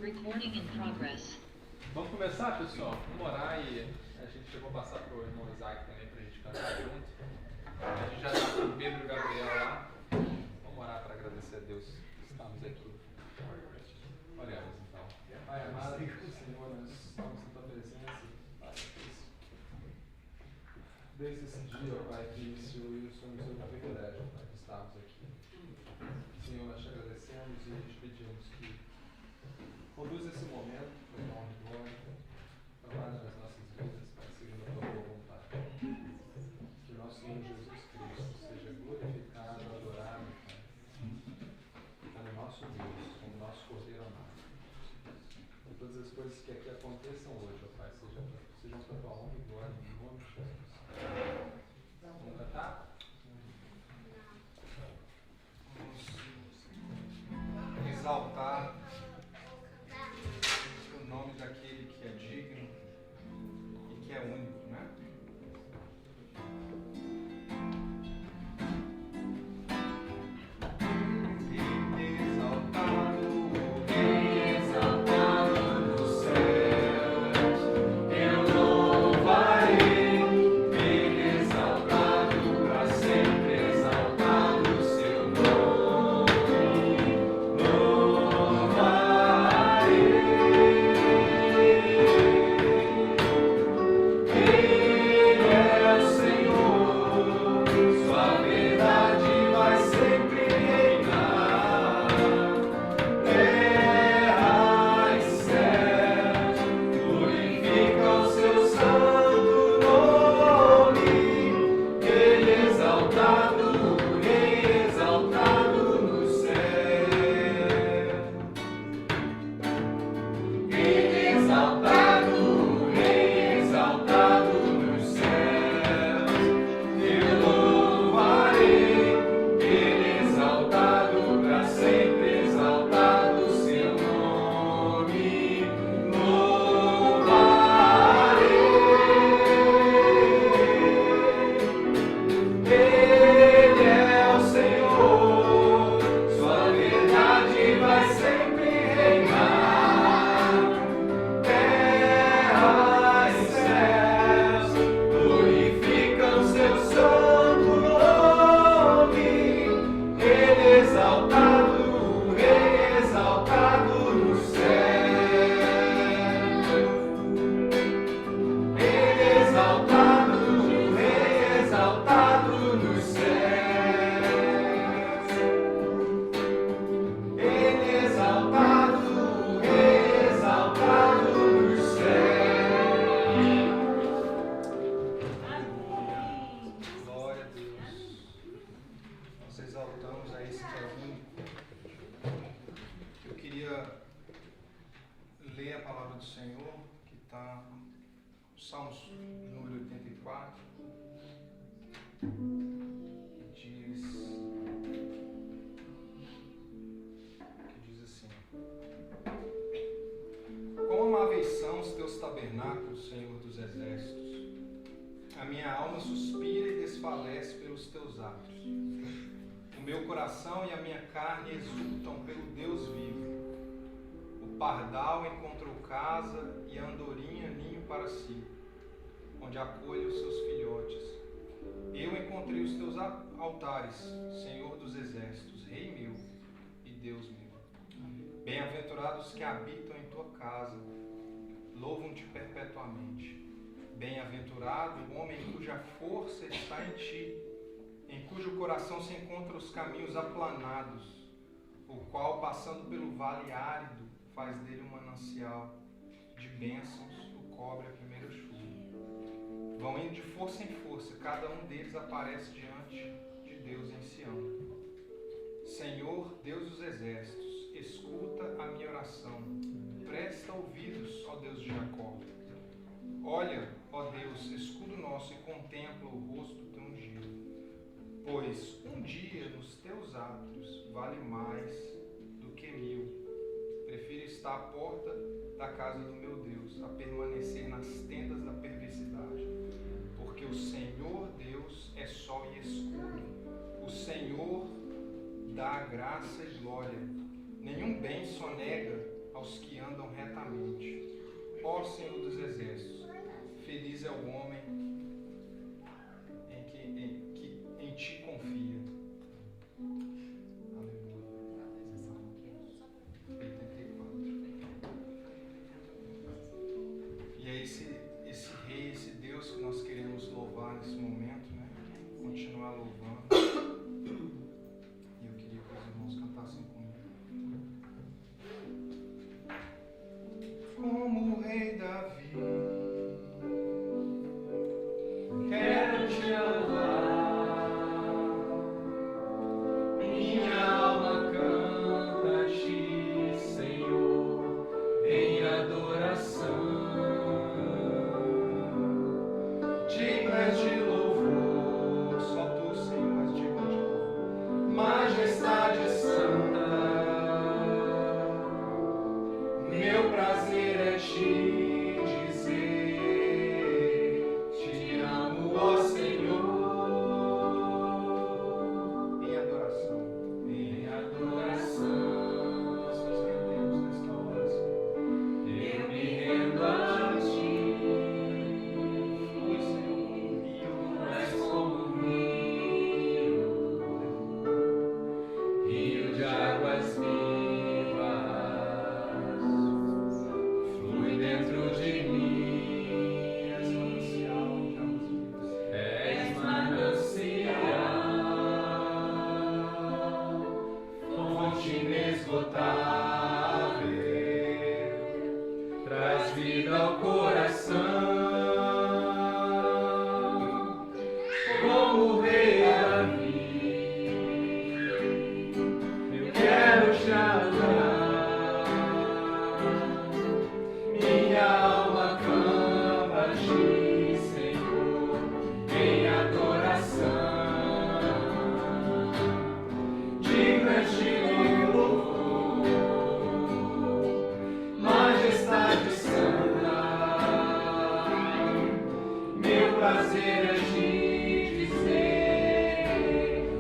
Recording in progress. Vamos começar, pessoal? Vamos orar e a gente já vai passar para o irmão Isaac também para a gente cantar junto. A gente já está com o Pedro e o Gabriel lá. Vamos orar para agradecer a Deus que estamos aqui. Oremos então. Pai amado, Senhor, nós estamos na tua presença, Pai. Desde esse dia, Pai, que iniciou isso, nos deu o privilégio, Pai, de estarmos aqui. Senhor, nós te agradecemos e te pedimos que conduz esse momento para a honra e glória, trabalhe nas nossas vidas, Pai, segundo a tua boa vontade. Que o nosso Senhor Jesus Cristo seja glorificado, adorado, Pai, como nosso Deus, como nosso Cordeiro amado. Que todas as coisas que aqui aconteçam hoje, ó Pai, sejam para a tua honra e glória, em nome de Jesus. Vamos cantar? Vamos exaltar o nome daquele que é digno e que é único, né? E a minha carne exultam pelo Deus vivo. O pardal encontrou casa e a andorinha ninho para si, onde acolhe os seus filhotes. Eu encontrei os teus altares, Senhor dos exércitos, Rei meu e Deus meu. Bem-aventurados que habitam em tua casa, louvam-te perpetuamente. Bem-aventurado o homem cuja força está em ti, em cujo coração se encontram os caminhos aplanados, o qual, passando pelo vale árido, faz dele um manancial de bênçãos, o cobre a primeira chuva. Vão indo de força em força, cada um deles aparece diante de Deus em Sião. Senhor, Deus dos exércitos, escuta a minha oração, presta ouvidos, ó Deus de Jacó. Olha, ó Deus, escudo nosso, e contempla o rosto do teu ungido. Pois um dia nos teus átrios vale mais do que 1000. Prefiro estar à porta da casa do meu Deus, a permanecer nas tendas da perversidade. Porque o Senhor Deus é sol e escudo. O Senhor dá graça e glória. Nenhum bem sonega aos que andam ao Senhor dos Exércitos. Feliz é o homem que em ti confia. Aleluia. 84. E é esse Rei, esse Deus que nós queremos louvar nesse momento, né? Continuar louvando. E eu queria que os irmãos cantassem comigo. Como o Rei Davi, quero te louvar. Minha alma canta a ti, Senhor, em adoração. Dignas de louvor, só tu, Senhor, mas digno de louvor. Majestade santa, meu prazer é te dizer, te amo, ó Senhor, em adoração, em adoração. Nós nos rendemos nesta hora, Senhor. Eu me rendo a ti. Flui, Senhor, como um rio, rio de águas vivas, flui dentro de mim. És manancial de águas vivas. És manancial, fonte inesgotável, traz vida ao coração. Como o Rei Davi, eu quero te adorar. Minha alma canta a ti, Senhor, em adoração. Dignas de louvor, majestade santa, meu prazer é te dizer,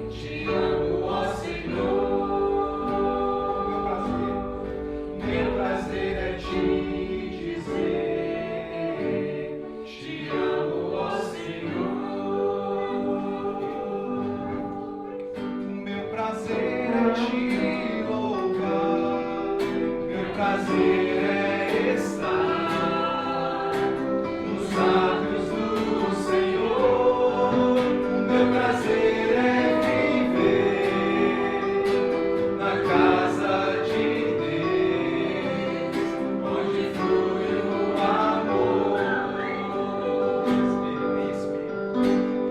te amo, ó Senhor. Meu prazer é te dizer, te amo, ó Senhor. Meu prazer é te louvar, meu prazer é estar nos átrios do Senhor. Meu prazer é viver na casa de Deus, onde flui o amor.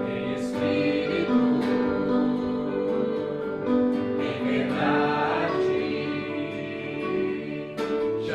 Em espírito, em verdade, te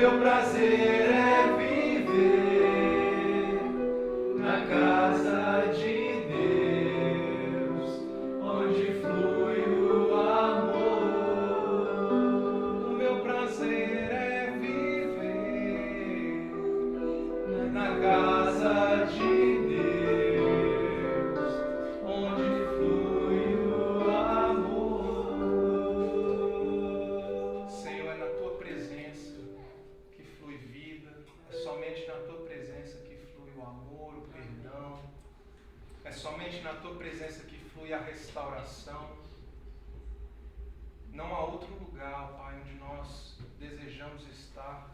meu prazer é viver na casa de Deus, onde flui o amor. O meu prazer é viver na casa de Deus, onde flui o amor. Senhor, é na tua presença que flui vida, é somente na tua presença que flui o amor, o perdão, é somente na tua presença que flui a restauração. Não há outro lugar, Pai, onde nós desejamos estar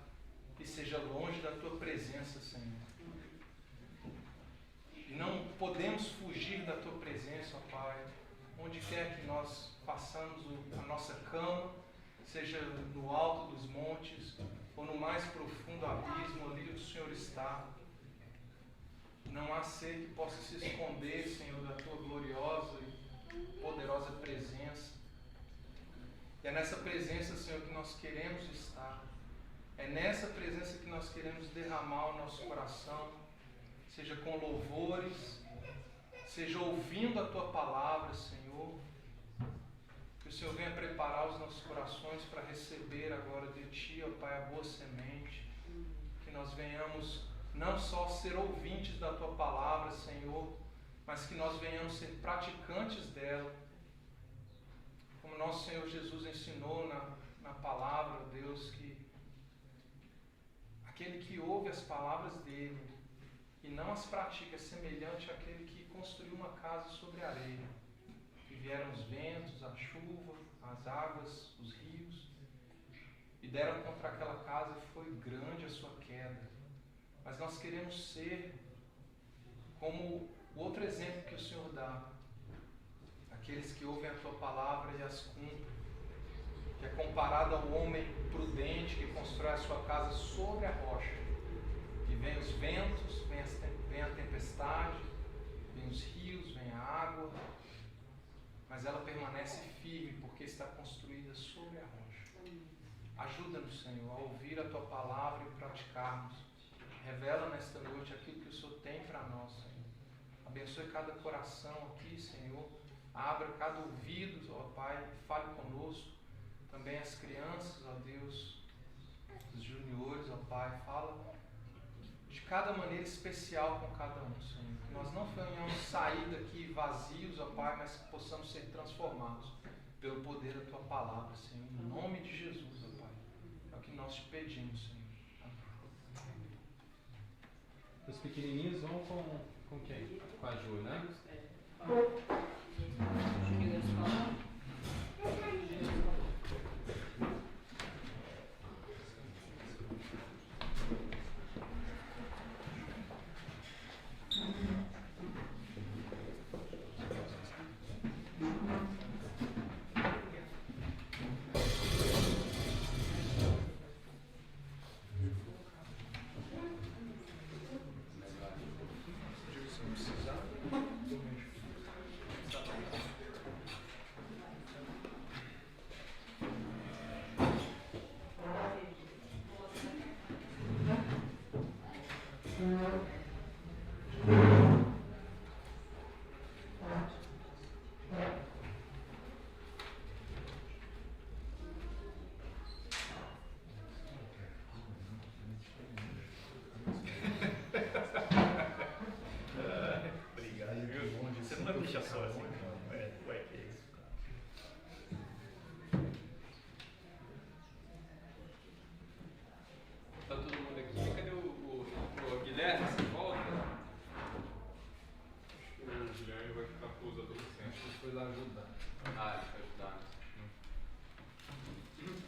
que seja longe da tua presença, Senhor. E não podemos fugir da tua presença, ó Pai, onde quer que nós façamos a nossa cama, seja no alto dos montes ou no mais profundo abismo, ali o Senhor está. Não há ser que possa se esconder, Senhor, da tua gloriosa e poderosa presença. E é nessa presença, Senhor, que nós queremos estar. É nessa presença que nós queremos derramar o nosso coração, seja com louvores, seja ouvindo a tua palavra, Senhor. Que o Senhor venha preparar os nossos corações para receber agora de Ti, ó Pai, a boa semente. Que nós venhamos não só ser ouvintes da tua palavra, Senhor, mas que nós venhamos ser praticantes dela. Como nosso Senhor Jesus ensinou na palavra, Deus, que aquele que ouve as palavras dele e não as pratica é semelhante àquele que construiu uma casa sobre a areia. E vieram os ventos, a chuva, as águas, os rios, e deram contra aquela casa e foi grande a sua queda. Mas nós queremos ser como o outro exemplo que o Senhor dá. Aqueles que ouvem a tua palavra e as cumprem. Que é comparado ao homem prudente que constrói a sua casa sobre a rocha. E vem os ventos, vem a tempestade, vem os rios, vem a água, mas ela permanece firme porque está construída sobre a rocha. Ajuda-nos, Senhor, a ouvir a tua palavra e praticarmos. Revela nesta noite aquilo que o Senhor tem para nós, Senhor. Abençoe cada coração aqui, Senhor. Abra cada ouvido, ó Pai, fale conosco. Também as crianças, ó Deus, os juniores, ó Pai, fala de cada maneira especial com cada um, Senhor. Que nós não venhamos sair daqui vazios, ó Pai, mas que possamos ser transformados pelo poder da Tua palavra, Senhor. Em nome de Jesus, ó Pai. É o que nós te pedimos, Senhor. Amém. Os pequenininhos vão com quem? Com a Ju, né?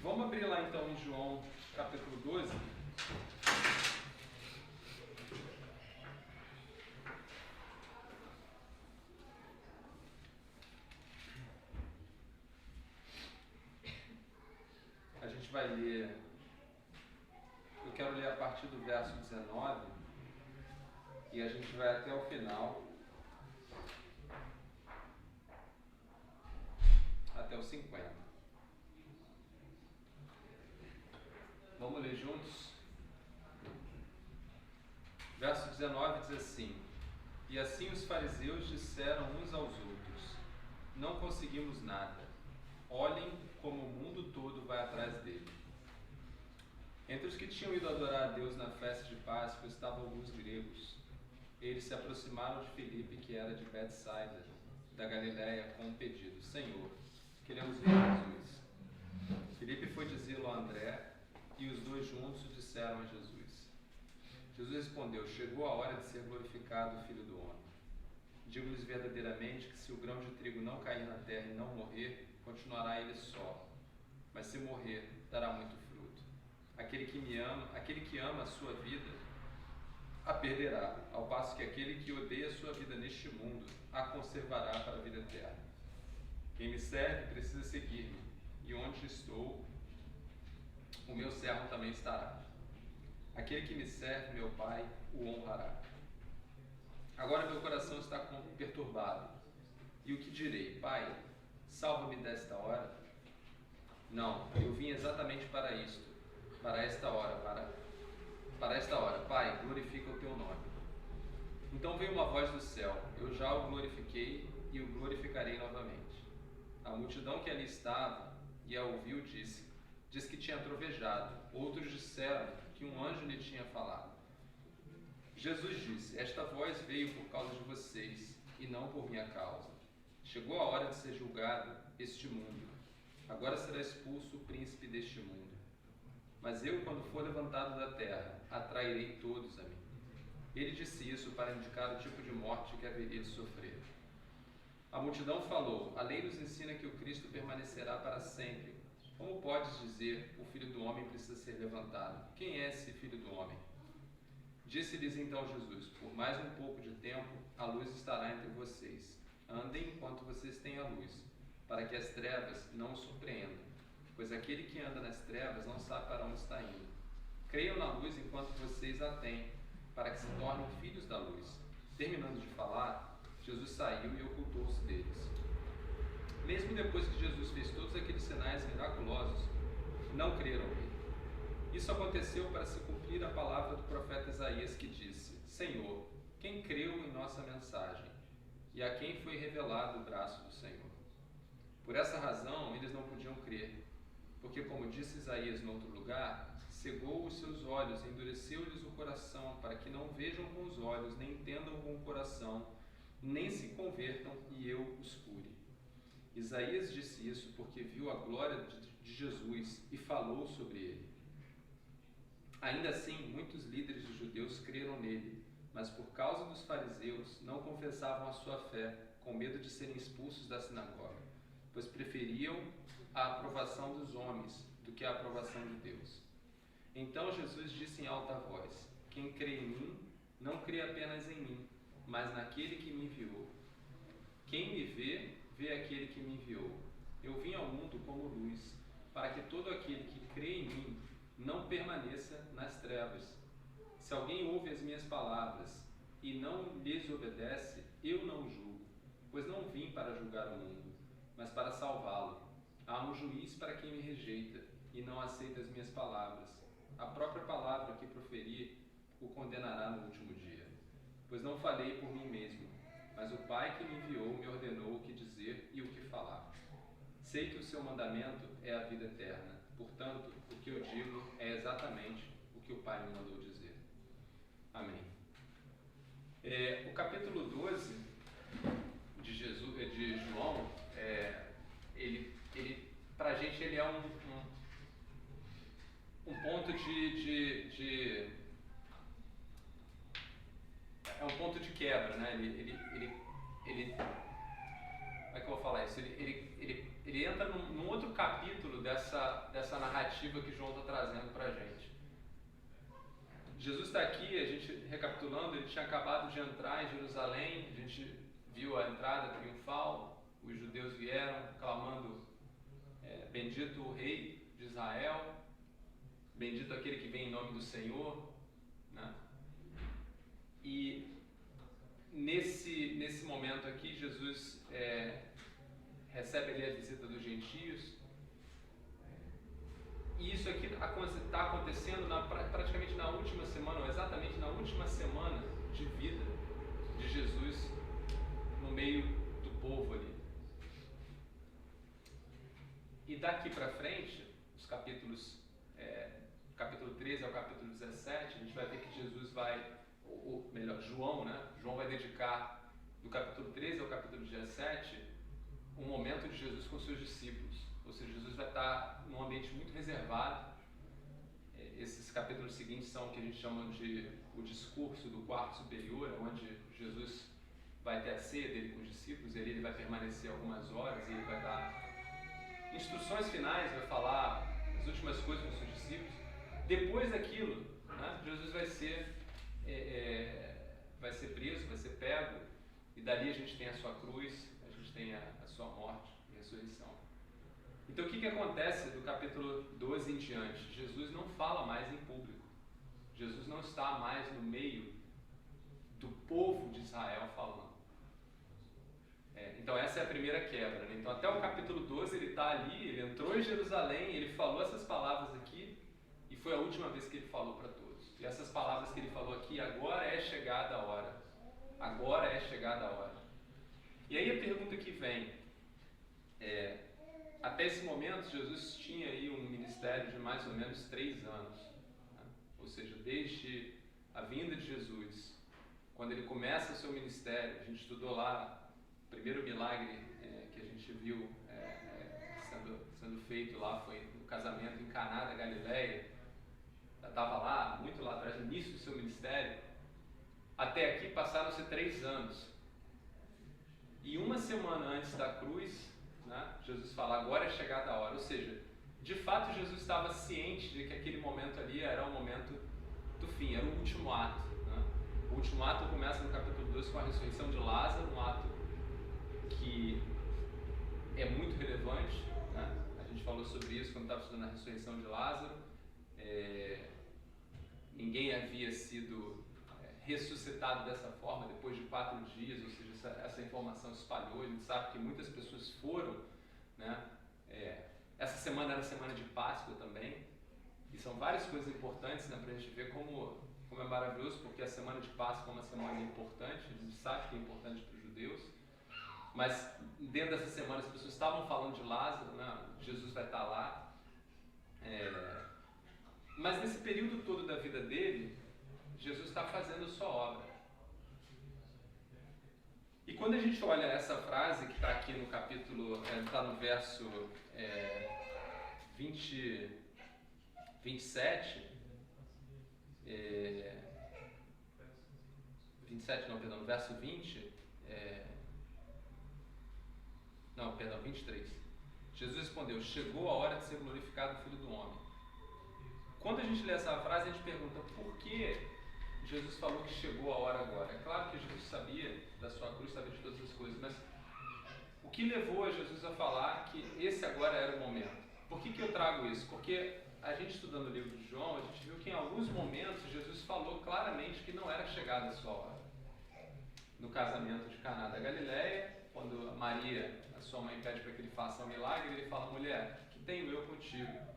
Vamos abrir lá então em João capítulo 12. A gente vai ler, eu quero ler a partir do verso 19 e a gente vai até o final, até o 50. Vamos ler juntos? Verso 19 diz assim: E assim os fariseus disseram uns aos outros: Não conseguimos nada. Olhem como o mundo todo vai atrás dele. Entre os que tinham ido adorar a Deus na festa de Páscoa estavam alguns gregos. Eles se aproximaram de Filipe, que era de Betsaida, da Galiléia, com um pedido: Senhor, queremos ver Jesus. Filipe foi dizê-lo a André, e os dois juntos disseram a Jesus. Jesus respondeu: Chegou a hora de ser glorificado o Filho do Homem. Digo-lhes verdadeiramente que se o grão de trigo não cair na terra e não morrer, continuará ele só. Mas se morrer, dará muito fruto. Aquele que ama a sua vida, a perderá, ao passo que aquele que odeia a sua vida neste mundo, a conservará para a vida eterna. Quem me serve precisa seguir-me, e onde estou, o meu servo também estará. Aquele que me serve, meu Pai, o honrará. Agora meu coração está perturbado. E o que direi? Pai, salva-me desta hora? Não, eu vim exatamente para isto, para esta hora. Pai, glorifica o teu nome. Então veio uma voz do céu: Eu já o glorifiquei e o glorificarei novamente. A multidão que ali estava e a ouviu diz que tinha trovejado. Outros disseram que um anjo lhe tinha falado. Jesus disse: Esta voz veio por causa de vocês e não por minha causa. Chegou a hora de ser julgado este mundo. Agora será expulso o príncipe deste mundo. Mas eu, quando for levantado da terra, atrairei todos a mim. Ele disse isso para indicar o tipo de morte que haveria de sofrer. A multidão falou: A lei nos ensina que o Cristo permanecerá para sempre. Como podes dizer, o Filho do Homem precisa ser levantado? Quem é esse Filho do Homem? Disse-lhes então Jesus: Por mais um pouco de tempo, a luz estará entre vocês. Andem enquanto vocês têm a luz, para que as trevas não os surpreendam. Pois aquele que anda nas trevas não sabe para onde está indo. Creiam na luz enquanto vocês a têm, para que se tornem filhos da luz. Terminando de falar, Jesus saiu e ocultou-se deles. Mesmo depois que Jesus fez todos aqueles sinais miraculosos, não creram nele. Isso aconteceu para se cumprir a palavra do profeta Isaías, que disse: Senhor, quem creu em nossa mensagem? E a quem foi revelado o braço do Senhor? Por essa razão, eles não podiam crer, porque, como disse Isaías no outro lugar, cegou os seus olhos, endureceu-lhes o coração, para que não vejam com os olhos, nem entendam com o coração, nem se convertam e eu os cure. Isaías disse isso porque viu a glória de Jesus e falou sobre ele. Ainda assim, muitos líderes dos judeus creram nele, mas por causa dos fariseus não confessavam a sua fé, com medo de serem expulsos da sinagoga, pois preferiam a aprovação dos homens do que a aprovação de Deus. Então Jesus disse em alta voz: Quem crê em mim, não crê apenas em mim, mas naquele que me enviou. Quem me vê, vê aquele que me enviou. Eu vim ao mundo como luz, para que todo aquele que crê em mim não permaneça nas trevas. Se alguém ouve as minhas palavras e não lhes obedece, eu não o julgo, pois não vim para julgar o mundo, mas para salvá-lo. Há um juiz para quem me rejeita e não aceita as minhas palavras. A própria palavra que proferi o condenará no último dia. Pois não falei por mim mesmo, mas o Pai que me enviou me ordenou o que dizer e o que falar. Sei que o seu mandamento é a vida eterna. Portanto, o que eu digo é exatamente o que o Pai me mandou dizer. Amém. O capítulo 12 de João, ele para a gente ele é um ponto é um ponto de quebra, né? Ele como é que eu vou falar isso? Ele entra num outro capítulo dessa narrativa que João está trazendo para a gente. Jesus está aqui, a gente recapitulando, ele tinha acabado de entrar em Jerusalém, a gente viu a entrada triunfal, os judeus vieram clamando: bendito o rei de Israel, bendito aquele que vem em nome do Senhor, né? E nesse momento aqui, Jesus recebe ali a visita dos gentios. E isso aqui está acontecendo praticamente na última semana, ou exatamente na última semana de vida de Jesus no meio do povo ali. E daqui para frente, os capítulos, capítulo 13 ao capítulo 17, a gente vai ver que Jesus vai, ou melhor, João, né? João vai dedicar do capítulo 13 ao capítulo 17 um momento de Jesus com seus discípulos. Ou seja, Jesus vai estar num ambiente muito reservado. Esses capítulos seguintes são o que a gente chama de o discurso do quarto superior, onde Jesus vai ter a ceia dele com os discípulos, e ali ele vai permanecer algumas horas, e ele vai dar instruções finais, vai falar as últimas coisas com os seus discípulos. Depois daquilo, né, Jesus vai ser preso, vai ser pego, e dali a gente tem a sua cruz, a gente tem a sua morte e ressurreição. Então o que acontece do capítulo 12 em diante? Jesus não fala mais em público. Jesus não está mais no meio do povo de Israel falando. Então essa é a primeira quebra, né? Então até o capítulo 12 ele está ali, ele entrou em Jerusalém, ele falou essas palavras aqui, e foi a última vez que ele falou para todos. E essas palavras que ele falou aqui, agora é chegada a hora. Agora é chegada a hora. E aí a pergunta que vem até esse momento, Jesus tinha aí um ministério de mais ou menos 3 anos. Né? Ou seja, desde a vinda de Jesus, quando ele começa o seu ministério, a gente estudou lá o primeiro milagre que a gente viu sendo feito lá, foi no casamento em Caná da Galileia. Já estava lá, muito lá atrás, no início do seu ministério. Até aqui passaram-se 3 anos. E uma semana antes da cruz, né, Jesus fala, agora é chegada a hora. Ou seja, de fato Jesus estava ciente de que aquele momento ali era o momento do fim, era o último ato. Né? O último ato começa no capítulo 12 com a ressurreição de Lázaro, um ato que é muito relevante. Né? A gente falou sobre isso quando estava estudando a ressurreição de Lázaro. Ninguém havia sido ressuscitado dessa forma depois de 4 dias, ou seja, essa informação se espalhou. A gente sabe que muitas pessoas foram, né? Essa semana era a semana de Páscoa também, e são várias coisas importantes, né, para a gente ver como é maravilhoso, porque a semana de Páscoa é uma semana importante, a gente sabe que é importante para os judeus, mas dentro dessa semana as pessoas estavam falando de Lázaro, né? Jesus vai estar lá, mas nesse período todo da vida dele, Jesus está fazendo a sua obra. E quando a gente olha essa frase que está aqui no capítulo, está no verso 27, no verso 20, não, perdão, 23. Jesus respondeu, chegou a hora de ser glorificado o Filho do Homem. Quando a gente lê essa frase, a gente pergunta, por que Jesus falou que chegou a hora agora? É claro que Jesus sabia da sua cruz, sabia de todas as coisas, mas o que levou a Jesus a falar que esse agora era o momento? Por que eu trago isso? Porque a gente estudando o livro de João, a gente viu que em alguns momentos Jesus falou claramente que não era chegada a sua hora. No casamento de Caná da Galileia, quando Maria, a sua mãe, pede para que ele faça um milagre, ele fala, mulher, que tenho eu contigo?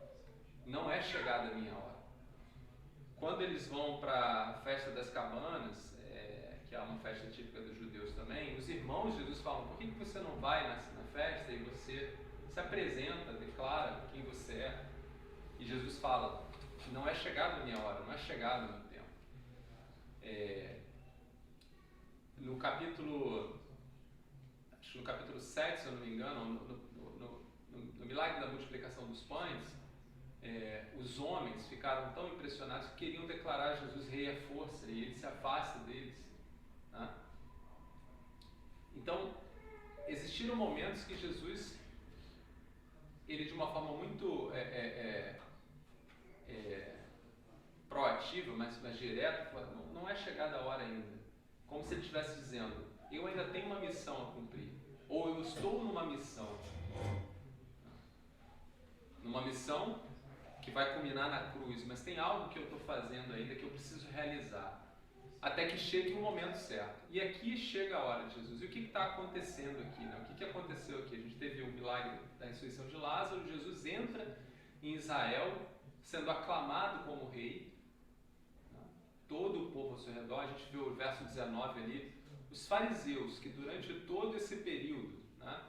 Não é chegada a minha hora. Quando eles vão para a festa das cabanas, que é uma festa típica dos judeus também, os irmãos de Jesus falam, por que você não vai na festa e você se apresenta, declara quem você é? E Jesus fala, não é chegada a minha hora, não é chegado o meu tempo. No capítulo 7, se eu não me engano, no milagre da multiplicação dos pães, os homens ficaram tão impressionados que queriam declarar Jesus rei à força, e ele se afasta deles. Né? Então, existiram momentos que Jesus, ele de uma forma muito proativa, mas direta, falou, não é chegada a hora ainda. Como se ele estivesse dizendo, eu ainda tenho uma missão a cumprir, ou eu estou numa missão. Numa missão que vai culminar na cruz, mas tem algo que eu estou fazendo ainda que eu preciso realizar, até que chegue o momento certo. E aqui chega a hora de Jesus. E o que está acontecendo aqui? Né? O que aconteceu aqui? A gente teve o milagre da ressurreição de Lázaro, Jesus entra em Israel sendo aclamado como rei, né? Todo o povo ao seu redor. A gente viu o verso 19 ali, os fariseus que durante todo esse período, né,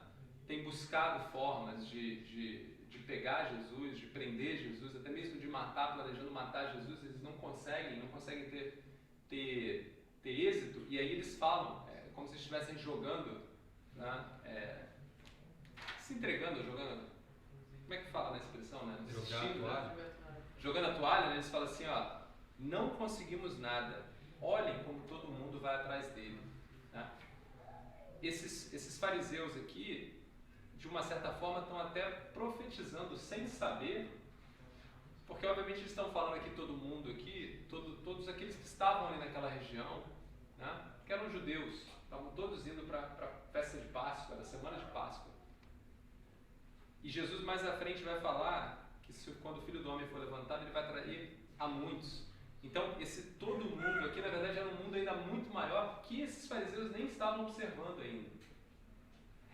têm buscado formas de pegar Jesus, de prender Jesus, até mesmo de matar, planejando matar Jesus, eles não conseguem ter êxito, e aí eles falam, como se estivessem jogando, né, se entregando, jogando, como é que fala na expressão, né? Jogando a toalha, né? Eles falam assim, ó, não conseguimos nada, olhem como todo mundo vai atrás dele, né? Esses fariseus aqui, de uma certa forma, estão até profetizando sem saber, porque obviamente eles estão falando aqui todo mundo aqui, todos aqueles que estavam ali naquela região, né, que eram judeus, estavam todos indo para a festa de Páscoa, da semana de Páscoa. E Jesus mais à frente vai falar que quando o Filho do Homem for levantado, ele vai atrair a muitos. Então, esse todo mundo aqui, na verdade, era um mundo ainda muito maior que esses fariseus nem estavam observando ainda.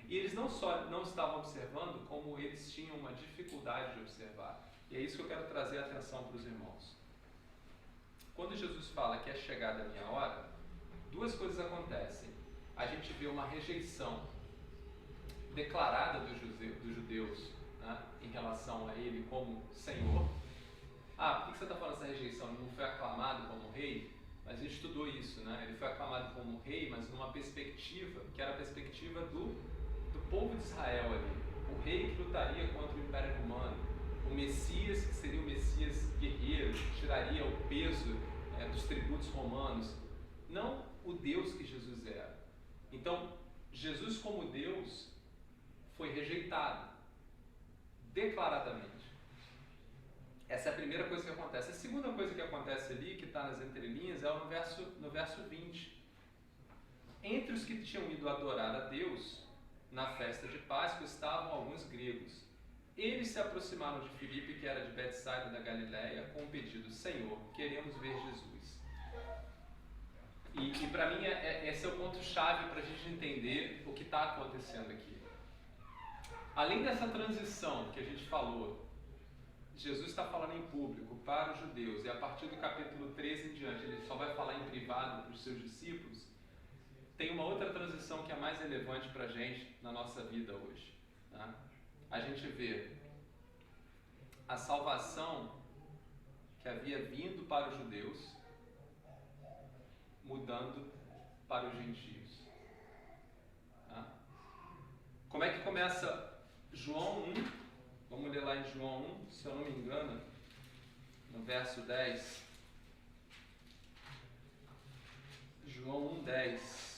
E eles não só não estavam observando, como eles tinham uma dificuldade de observar. E é isso que eu quero trazer a atenção para os irmãos. Quando Jesus fala que é chegada a minha hora, duas coisas acontecem. A gente vê uma rejeição declarada dos judeus, né, em relação a ele como Senhor. Por que você está falando essa rejeição? Ele não foi aclamado como rei? Mas a gente estudou isso, né? Ele foi aclamado como rei, mas numa perspectiva, que era a perspectiva do povo de Israel ali. O rei que lutaria contra o Império Romano. O Messias, que seria o Messias guerreiro, que tiraria o peso dos tributos romanos. Não o Deus que Jesus era. Então, Jesus como Deus foi rejeitado, declaradamente. Essa é a primeira coisa que acontece. A segunda coisa que acontece ali, que está nas entrelinhas, é no verso 20. Entre os que tinham ido adorar a Deus na festa de Páscoa estavam alguns gregos. Eles se aproximaram de Filipe, que era de Betsaida da Galileia, com o pedido: Senhor, queremos ver Jesus. E para mim esse é o ponto-chave para a gente entender o que está acontecendo aqui. Além dessa transição que a gente falou, Jesus está falando em público para os judeus, e a partir do capítulo 13 em diante ele só vai falar em privado para os seus discípulos. Tem uma outra transição que é mais relevante para a gente na nossa vida hoje, tá? A gente vê a salvação que havia vindo para os judeus mudando para os gentios. Tá? Como é que começa João 1? Vamos ler lá em João 1, se eu não me engano, no verso 10. João 1, 10.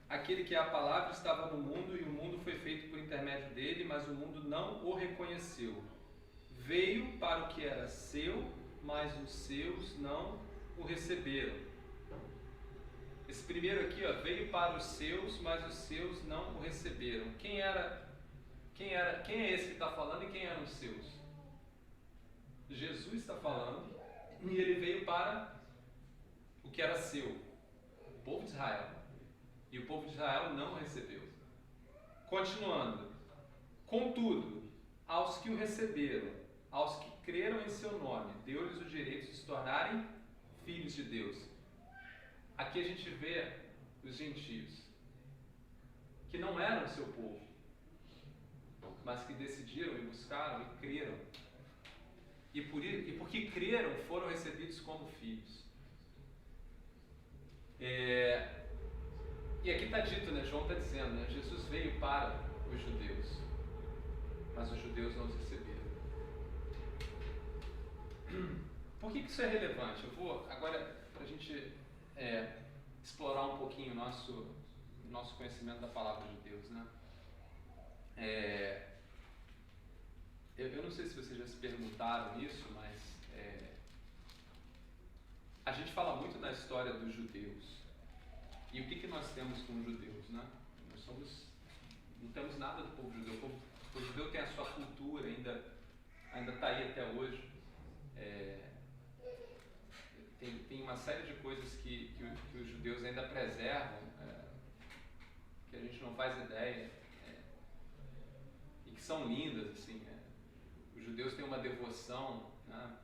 Aquele que é a palavra estava no mundo e o mundo foi feito por intermédio dele, mas o mundo não o reconheceu. Veio para o que era seu, mas os seus não o receberam. Esse primeiro aqui, veio para os seus, mas os seus não o receberam. Quem é esse que está falando e quem eram os seus? Jesus está falando e ele veio para o que era seu, o povo de Israel. E o povo de Israel não o recebeu. Continuando. Contudo, aos que o receberam, aos que creram em seu nome, deu-lhes o direito de se tornarem filhos de Deus. Aqui a gente vê os gentios, que não eram o seu povo, mas que decidiram e buscaram e creram. E porque creram, foram recebidos como filhos. E aqui está dito, né? João está dizendo, né? Jesus veio para os judeus, mas os judeus não os receberam. Por que isso é relevante? Eu vou agora, para a gente explorar um pouquinho o nosso conhecimento da palavra de Deus, né? Eu não sei se vocês já se perguntaram isso, mas a gente fala muito da história dos judeus. E o que nós temos com os judeus, né? Não temos nada do povo judeu. O povo judeu tem a sua cultura, ainda está aí até hoje. Tem uma série de coisas que os judeus ainda preservam, que a gente não faz ideia, e que são lindas, assim. Os judeus têm uma devoção, né,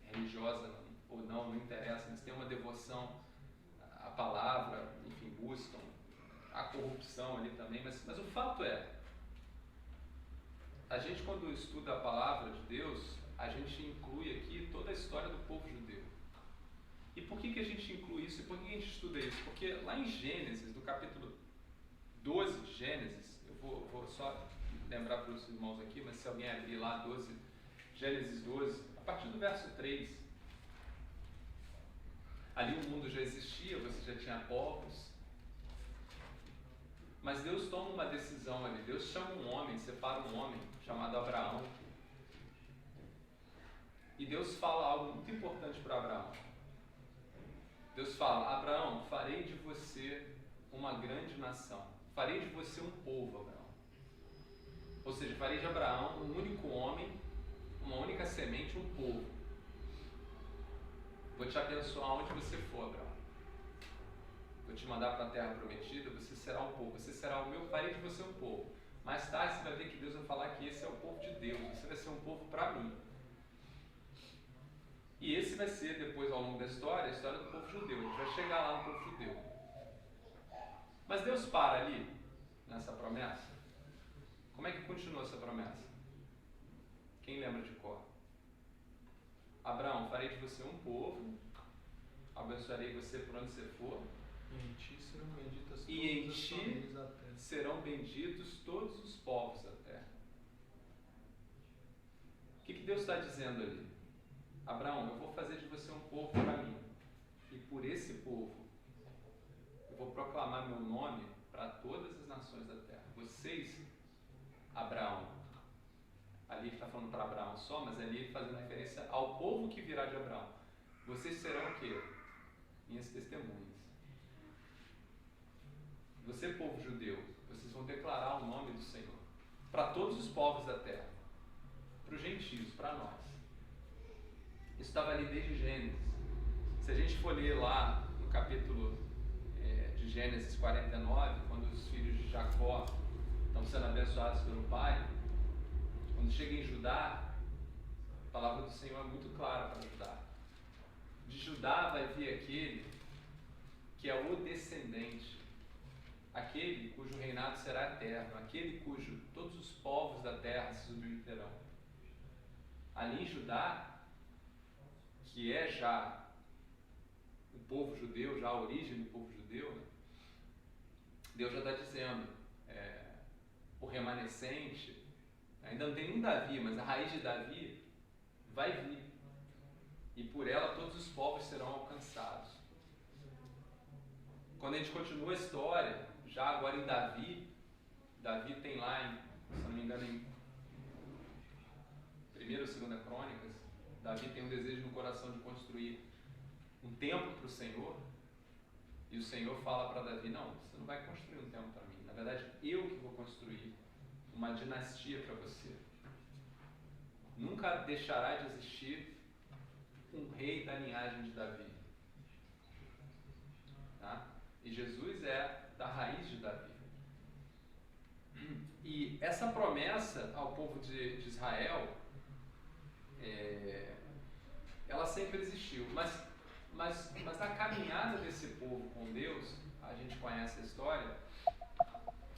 religiosa ou não interessa, eles têm uma devoção à palavra, enfim, buscam a corrupção ali também, mas o fato é, a gente quando estuda a palavra de Deus, a gente inclui aqui toda a história do povo judeu. E por que a gente inclui isso? E por que a gente estuda isso? Porque lá em Gênesis, no capítulo 12 de Gênesis, eu vou só lembrar para os irmãos aqui, mas se alguém abrir lá Gênesis 12, a partir do verso 3, ali o mundo já existia, você já tinha povos, mas Deus toma uma decisão ali, Deus chama um homem, separa um homem chamado Abraão, e Deus fala algo muito importante para Abraão. Deus fala: Abraão, farei de você uma grande nação, farei de você um povo, Abraão. Ou seja, farei de Abraão um único homem, uma única semente, um povo. Vou te abençoar onde você for, Abraão. Vou te mandar para a terra prometida, você será um povo, você será o meu, farei de você um povo. Mais tarde você vai ver que Deus vai falar que esse é o povo de Deus, você vai ser um povo para mim. E esse vai ser, depois, ao longo da história, a história do povo judeu. A gente vai chegar lá no povo judeu. Mas Deus para ali, nessa promessa. Como é que continua essa promessa? Quem lembra de cor? Abraão, farei de você um povo, abençoarei você por onde você for, E em ti serão benditas e em todas as ti famílias da terra. serão benditos todos os povos da terra. O que Deus está dizendo ali? Abraão, eu vou fazer de você um povo para mim, e por esse povo eu vou proclamar meu nome para todas as nações da terra. Vocês, Abraão, ali está falando para Abraão só, mas ali fazendo referência ao povo que virá de Abraão. Vocês serão o quê? Minhas testemunhas. Você, povo judeu, vocês vão declarar o nome do Senhor para todos os povos da terra, para os gentios, para nós. Isso estava ali desde Gênesis. Se a gente for ler lá no capítulo de Gênesis 49, quando os filhos de Jacó estão sendo abençoados pelo pai, quando chega em Judá, a palavra do Senhor é muito clara para Judá. De Judá vai vir aquele que é o descendente, aquele cujo reinado será eterno, aquele cujo todos os povos da terra se submeterão. Ali em Judá, que é já o povo judeu, já a origem do povo judeu, né? Deus já está dizendo, o remanescente, ainda não tem nem Davi, mas a raiz de Davi vai vir, e por ela todos os povos serão alcançados. Quando a gente continua a história, já agora em Davi tem lá, se não me engano, em 1ª ou 2ª Crônicas, Davi tem um desejo no coração de construir um templo para o Senhor, e o Senhor fala para Davi: não, você não vai construir um templo para mim, na verdade eu que vou construir uma dinastia para você. Nunca deixará de existir um rei da linhagem de Davi, tá? E Jesus é da raiz de Davi. E essa promessa ao povo de Israel, ela sempre existiu, mas na caminhada desse povo com Deus, a gente conhece a história,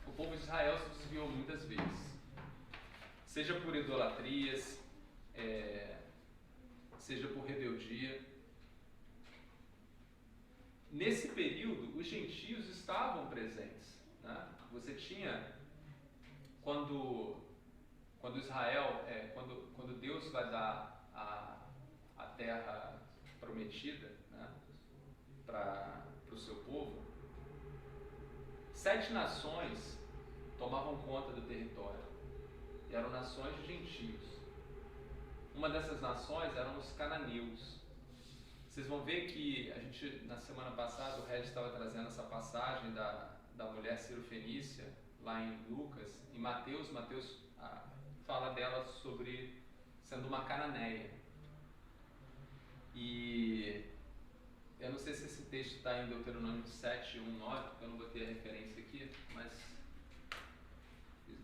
o povo de Israel se desviou muitas vezes, seja por idolatrias, seja por rebeldia. Nesse período, os gentios estavam presentes, né? Você tinha, quando Israel, quando Deus vai dar a terra prometida, né, para o seu povo, 7 nações tomavam conta do território, e eram nações de gentios. Uma dessas nações eram os cananeus. Vocês vão ver que a gente, na semana passada, o Regis estava trazendo essa passagem da mulher cirofenícia, lá em Lucas. Em Mateus fala dela sobre sendo uma cananeia. E Eu não sei se esse texto está em Deuteronômio 7, 1, 9, porque eu não botei a referência aqui, mas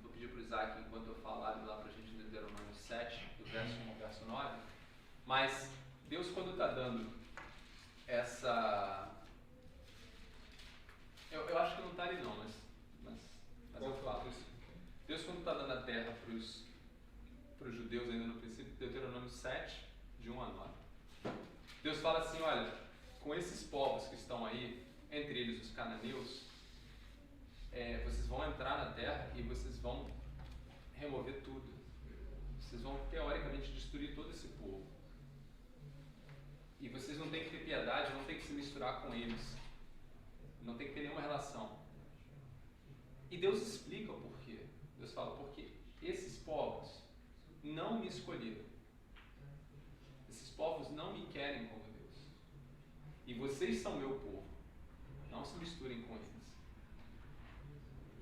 vou pedir para o Isaac, enquanto eu falar, lá para a gente, Deuteronômio 7, do verso 1 ao verso 9. Mas Deus, quando está dando essa... Eu acho que não está ali não, mas eu falo. Deus, quando está dando a terra para os judeus ainda no princípio, Deuteronômio 7, de 1 a 9, Deus fala assim, olha, com esses povos que estão aí, entre eles os cananeus, vocês vão entrar na terra e vocês vão remover tudo. Vocês vão, teoricamente, destruir todo esse povo. E vocês não têm que ter piedade, não têm que se misturar com eles. Não tem que ter nenhuma relação. E Deus explica o porquê. Deus fala, porque esses povos não me escolheram. Esses povos não me querem como Deus. E vocês são meu povo. Não se misturem com eles.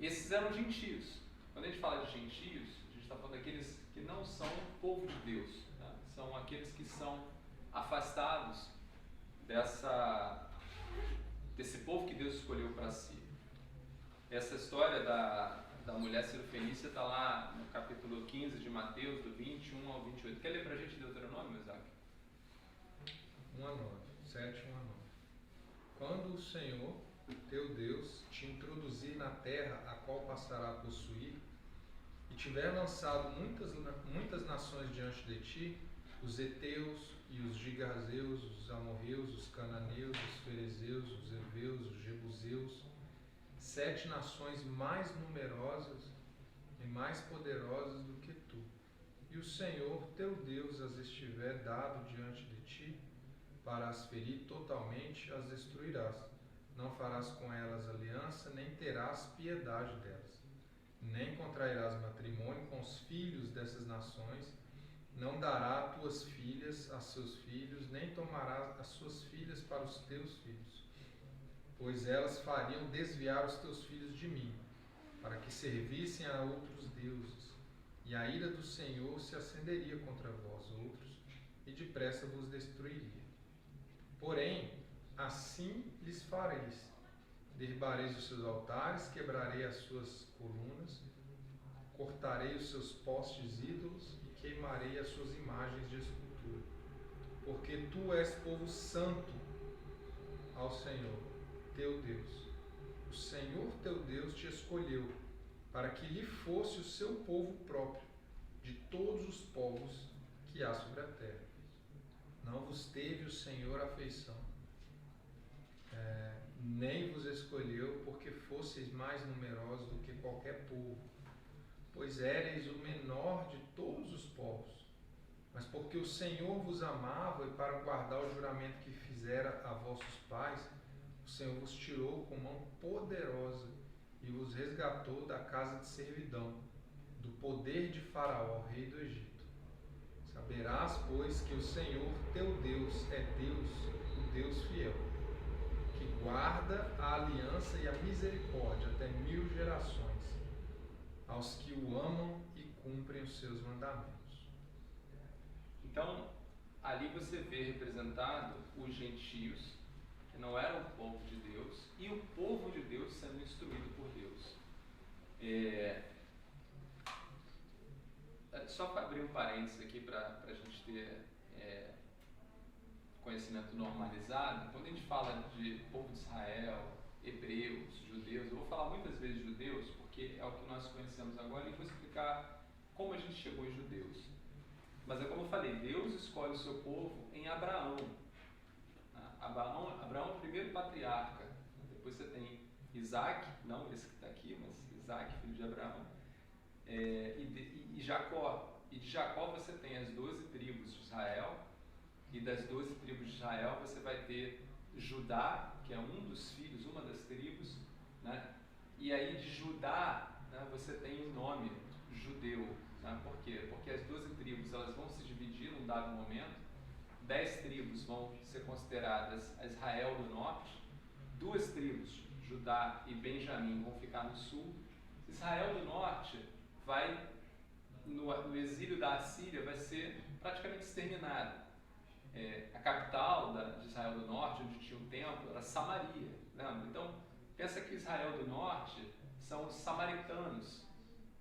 Esses eram gentios. Quando a gente fala de gentios, a gente está falando daqueles que não são povo de Deus. Tá? São aqueles que são afastados desse povo que Deus escolheu para si. Essa história da mulher cirofenícia está lá no capítulo 15 de Mateus, do 21 ao 28. Quer ler para a gente Deuteronômio, Isaac? 1 a 9, 7, 1 a 9. Quando o Senhor, teu Deus, te introduzir na terra a qual passará a possuir, e tiver lançado muitas nações diante de ti, os heteus e os gigazeus, os amorreus, os cananeus, os ferezeus, os heveus, os jebuseus, 7 nações mais numerosas e mais poderosas do que tu, e o Senhor teu Deus as estiver dado diante de ti, para as ferir totalmente, as destruirás. Não farás com elas aliança, nem terás piedade delas. Nem contrairás matrimônio com os filhos dessas nações, não dará tuas filhas a seus filhos, nem tomarás as suas filhas para os teus filhos, pois elas fariam desviar os teus filhos de mim, para que servissem a outros deuses, e a ira do Senhor se acenderia contra vós outros, e depressa vos destruiria. Porém, assim lhes fareis: derribareis os seus altares, quebrarei as suas colunas, cortarei os seus postes ídolos e queimarei as suas imagens de escultura. Porque tu és povo santo ao Senhor, teu Deus. O Senhor teu Deus te escolheu para que lhe fosse o seu povo próprio de todos os povos que há sobre a terra. Não vos teve o Senhor afeição, nem vos escolheu porque fosseis mais numerosos do que qualquer povo, pois éreis o menor de todos os povos, mas porque o Senhor vos amava e para guardar o juramento que fizera a vossos pais, o Senhor vos tirou com mão poderosa e vos resgatou da casa de servidão, do poder de Faraó, rei do Egito. Saberás, pois, que o Senhor teu Deus é Deus, o Deus fiel, que guarda a aliança e a misericórdia até 1000 gerações, aos que o amam e cumprem os seus mandamentos. Então, ali você vê representado os gentios, que não eram o povo de Deus, e o povo de Deus sendo instruído por Deus. Só para abrir um parênteses aqui para a gente ter conhecimento normalizado, quando a gente fala de povo de Israel, hebreus, judeus, eu vou falar muitas vezes judeus, porque é o que nós conhecemos agora, e vou explicar como a gente chegou em judeus. Mas é como eu falei, Deus escolhe o seu povo em Abraão. Abraão é o primeiro patriarca. Depois você tem Isaac, não esse que está aqui, mas Isaac, filho de Abraão, e Jacó. E de Jacó você tem as 12 tribos de Israel, e das 12 tribos de Israel você vai ter Judá, que é um dos filhos, uma das tribos, né? E aí de Judá, né, você tem o nome judeu. Né? Por quê? Porque as 12 tribos elas vão se dividir num dado momento. 10 tribos vão ser consideradas a Israel do norte, 2 tribos, Judá e Benjamim, vão ficar no sul. Israel do norte vai, no exílio da Assíria, vai ser praticamente exterminado. A capital de Israel do Norte, onde tinha um templo, era Samaria. Lembra? Então, pensa que Israel do Norte são os samaritanos,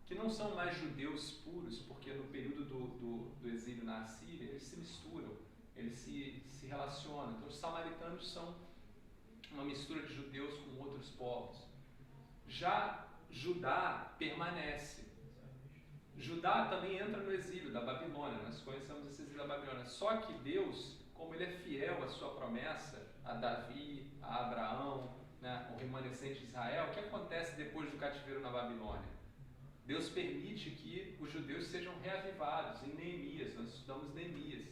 que não são mais judeus puros, porque no período do exílio na Assíria, eles se misturam, eles se relacionam. Então, os samaritanos são uma mistura de judeus com outros povos. Já Judá permanece. Judá também entra no exílio da Babilônia, nós conhecemos esse exílio da Babilônia. Só que Deus, como Ele é fiel à sua promessa, a Davi, a Abraão, né, o remanescente de Israel, o que acontece depois do cativeiro na Babilônia? Deus permite que os judeus sejam reavivados em Neemias, nós estudamos Neemias.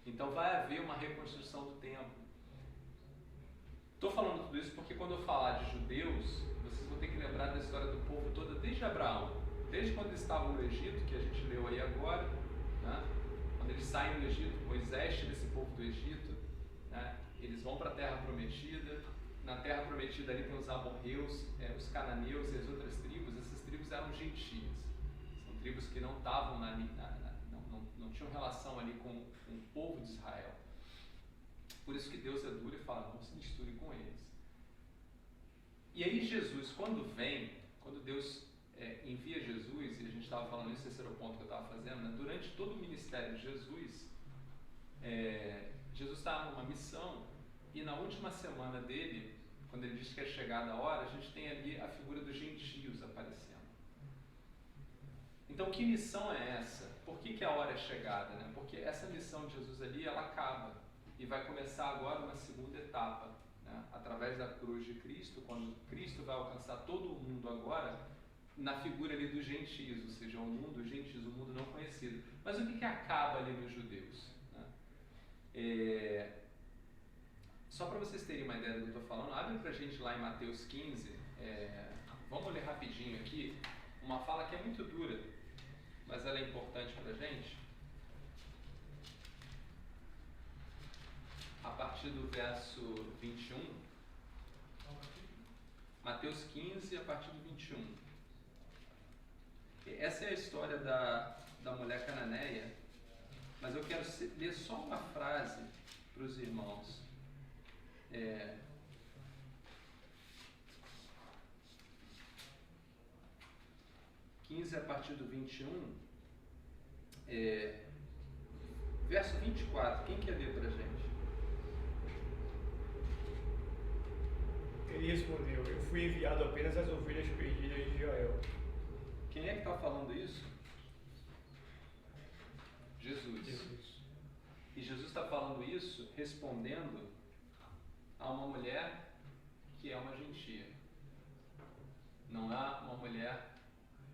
Então vai haver uma reconstrução do templo. Estou falando tudo isso porque quando eu falar de judeus, vocês vão ter que lembrar da história do povo toda desde Abraão, desde quando eles estavam no Egito, que a gente leu aí agora, né? Quando eles saem do Egito, Moisés tira esse povo do Egito, né? Eles vão para a Terra Prometida. Na Terra Prometida ali tem os amorreus, os cananeus e as outras tribos. Essas tribos eram gentias, são tribos que não estavam não tinham relação ali com o povo de Israel. Por isso que Deus é duro e fala, não se misture com eles. E aí Jesus, quando Deus envia Jesus, e a gente estava falando isso, esse era o ponto que eu estava fazendo, né? Durante todo o ministério de Jesus, Jesus estava numa missão, e na última semana dele, quando ele diz que é chegada a hora, a gente tem ali a figura dos gentios aparecendo. Então, que missão é essa? Por que a hora é chegada? Né? Porque essa missão de Jesus ali, ela acaba. E vai começar agora uma segunda etapa, né? Através da cruz de Cristo, quando Cristo vai alcançar todo o mundo agora, na figura ali dos gentios, ou seja, o mundo dos gentios, o mundo não conhecido. Mas o que acaba ali nos judeus? Né? Só para vocês terem uma ideia do que eu estou falando, abre para a gente lá em Mateus 15, vamos ler rapidinho aqui, uma fala que é muito dura, mas ela é importante para a gente. A partir do verso 21, Mateus 15, a partir do 21. Essa é a história da mulher cananeia, mas eu quero ler só uma frase para os irmãos. 15 a partir do 21, verso 24, quem quer ler para a gente? Ele respondeu, eu fui enviado apenas às ovelhas perdidas de Israel. Quem é que está falando isso? Jesus. E Jesus está falando isso respondendo a uma mulher que é uma gentia. Não é uma mulher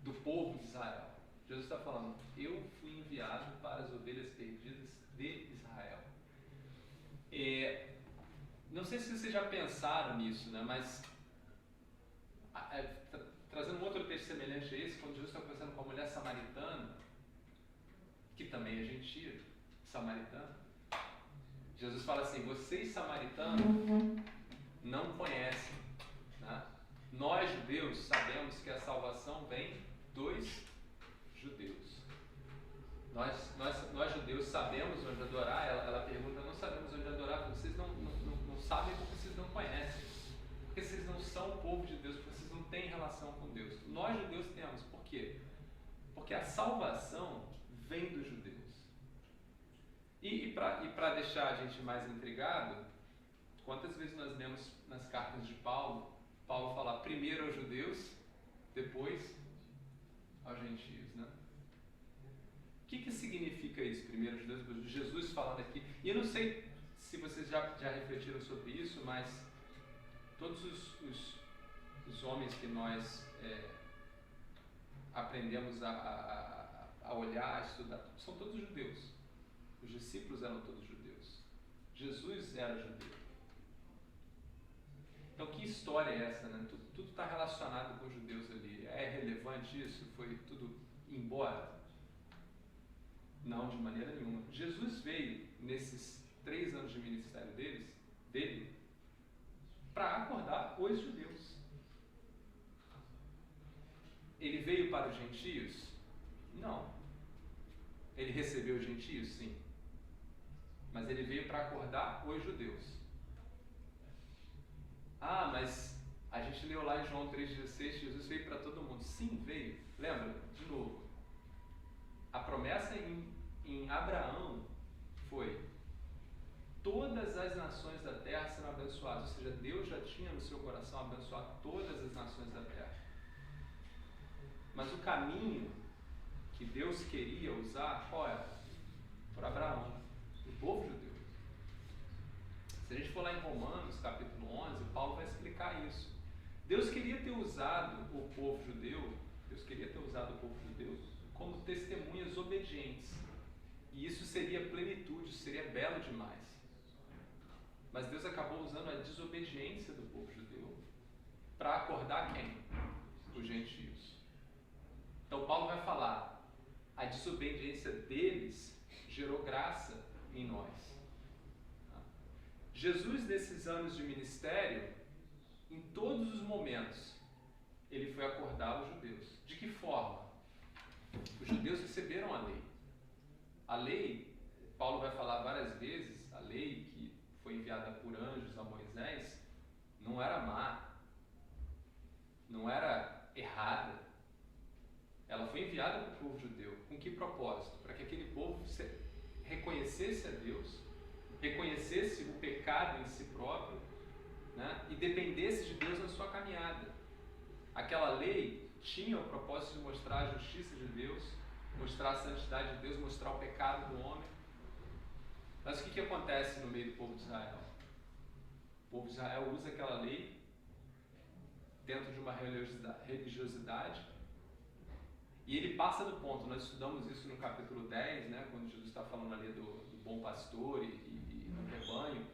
do povo de Israel. Jesus está falando, eu fui enviado para as ovelhas perdidas de Israel. Não sei se vocês já pensaram nisso, né? Mas trazendo um outro texto semelhante a esse, quando Jesus está conversando com a mulher samaritana, que também é gentia, samaritana, Jesus fala assim, vocês samaritanos não conhecem, né? Nós judeus sabemos que a salvação vem dos judeus. Nós judeus sabemos onde adorar. Ela pergunta, não sabemos onde adorar, vocês não sabem porque vocês não conhecem, porque vocês não são o povo de Deus, porque vocês não têm relação com Deus. Nós judeus temos, por quê? Porque a salvação vem dos judeus. E para deixar a gente mais intrigado, quantas vezes nós lemos nas cartas de Paulo fala primeiro aos judeus, depois aos gentios, né? O que significa isso? Primeiro aos judeus, depois Jesus falando aqui. E eu não sei se vocês já refletiram sobre isso, mas todos os homens que nós aprendemos a olhar, a estudar, são todos judeus. Os discípulos eram todos judeus. Jesus era judeu. Então, que história é essa, né? Tudo está relacionado com os judeus ali. É relevante isso? Foi tudo embora? Não, de maneira nenhuma. Jesus veio, nesses 3 anos de ministério dele, para acordar os judeus. Ele veio para os gentios? Não. Ele recebeu os gentios? Sim. mas ele veio para acordar os judeus. Ah, mas a gente leu lá em João 3,16, Jesus veio para todo mundo. Sim, veio. Lembra? De novo. A promessa em Abraão foi: todas as nações da terra serão abençoadas. Ou seja, Deus já tinha no seu coração abençoado todas as nações da terra. Mas o caminho que Deus queria usar, qual era? Por Abraão, o povo judeu. Se a gente for lá em Romanos, capítulo 11, Paulo vai explicar isso. Deus queria ter usado o povo judeu, como testemunhas obedientes. E isso seria plenitude, isso seria belo demais. Mas Deus acabou usando a desobediência do povo judeu para acordar quem? Os gentios. Então Paulo vai falar, a desobediência deles gerou graça em nós. Jesus, nesses anos de ministério, em todos os momentos, ele foi acordar os judeus. De que forma? Os judeus receberam a lei. A lei, Paulo vai falar várias vezes, a lei que foi enviada por anjos a Moisés, não era má, não era errada. Ela foi enviada para o povo judeu. Com que propósito? Para que aquele povo reconhecesse a Deus, reconhecesse o pecado em si próprio, né? E dependesse de Deus na sua caminhada. Aquela lei tinha o propósito de mostrar a justiça de Deus, mostrar a santidade de Deus, mostrar o pecado do homem. Mas o que acontece no meio do povo de Israel? O povo de Israel usa aquela lei dentro de uma religiosidade e ele passa do ponto. Nós estudamos isso no capítulo 10, né, quando Jesus está falando ali do bom pastor e do rebanho,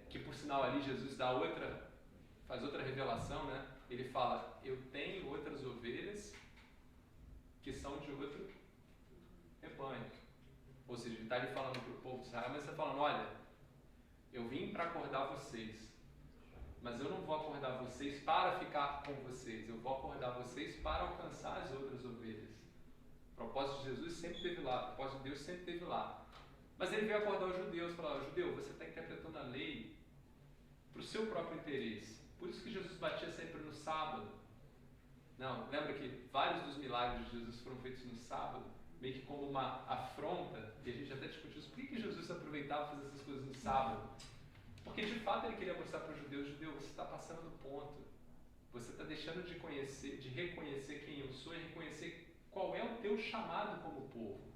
que por sinal ali Jesus faz outra revelação, né? Ele fala, eu tenho outras ovelhas que são de outro rebanho. Ou seja, ele está ali falando para o povo de Israel, mas está falando, olha, eu vim para acordar vocês, mas eu não vou acordar vocês para ficar com vocês, eu vou acordar vocês para alcançar as outras ovelhas. O propósito de Jesus sempre esteve lá, o propósito de Deus sempre esteve lá. Mas ele veio acordar os judeus, falar, judeu, você está interpretando a lei para o seu próprio interesse. Por isso que Jesus batia sempre no sábado. Não, lembra que vários dos milagres de Jesus foram feitos no sábado, meio que como uma afronta, e a gente até discutiu isso, por que Jesus aproveitava fazer essas coisas no sábado? Porque de fato ele queria mostrar para os judeus, judeu, você está passando do ponto, você está deixando de reconhecer quem eu sou e reconhecer qual é o teu chamado como povo.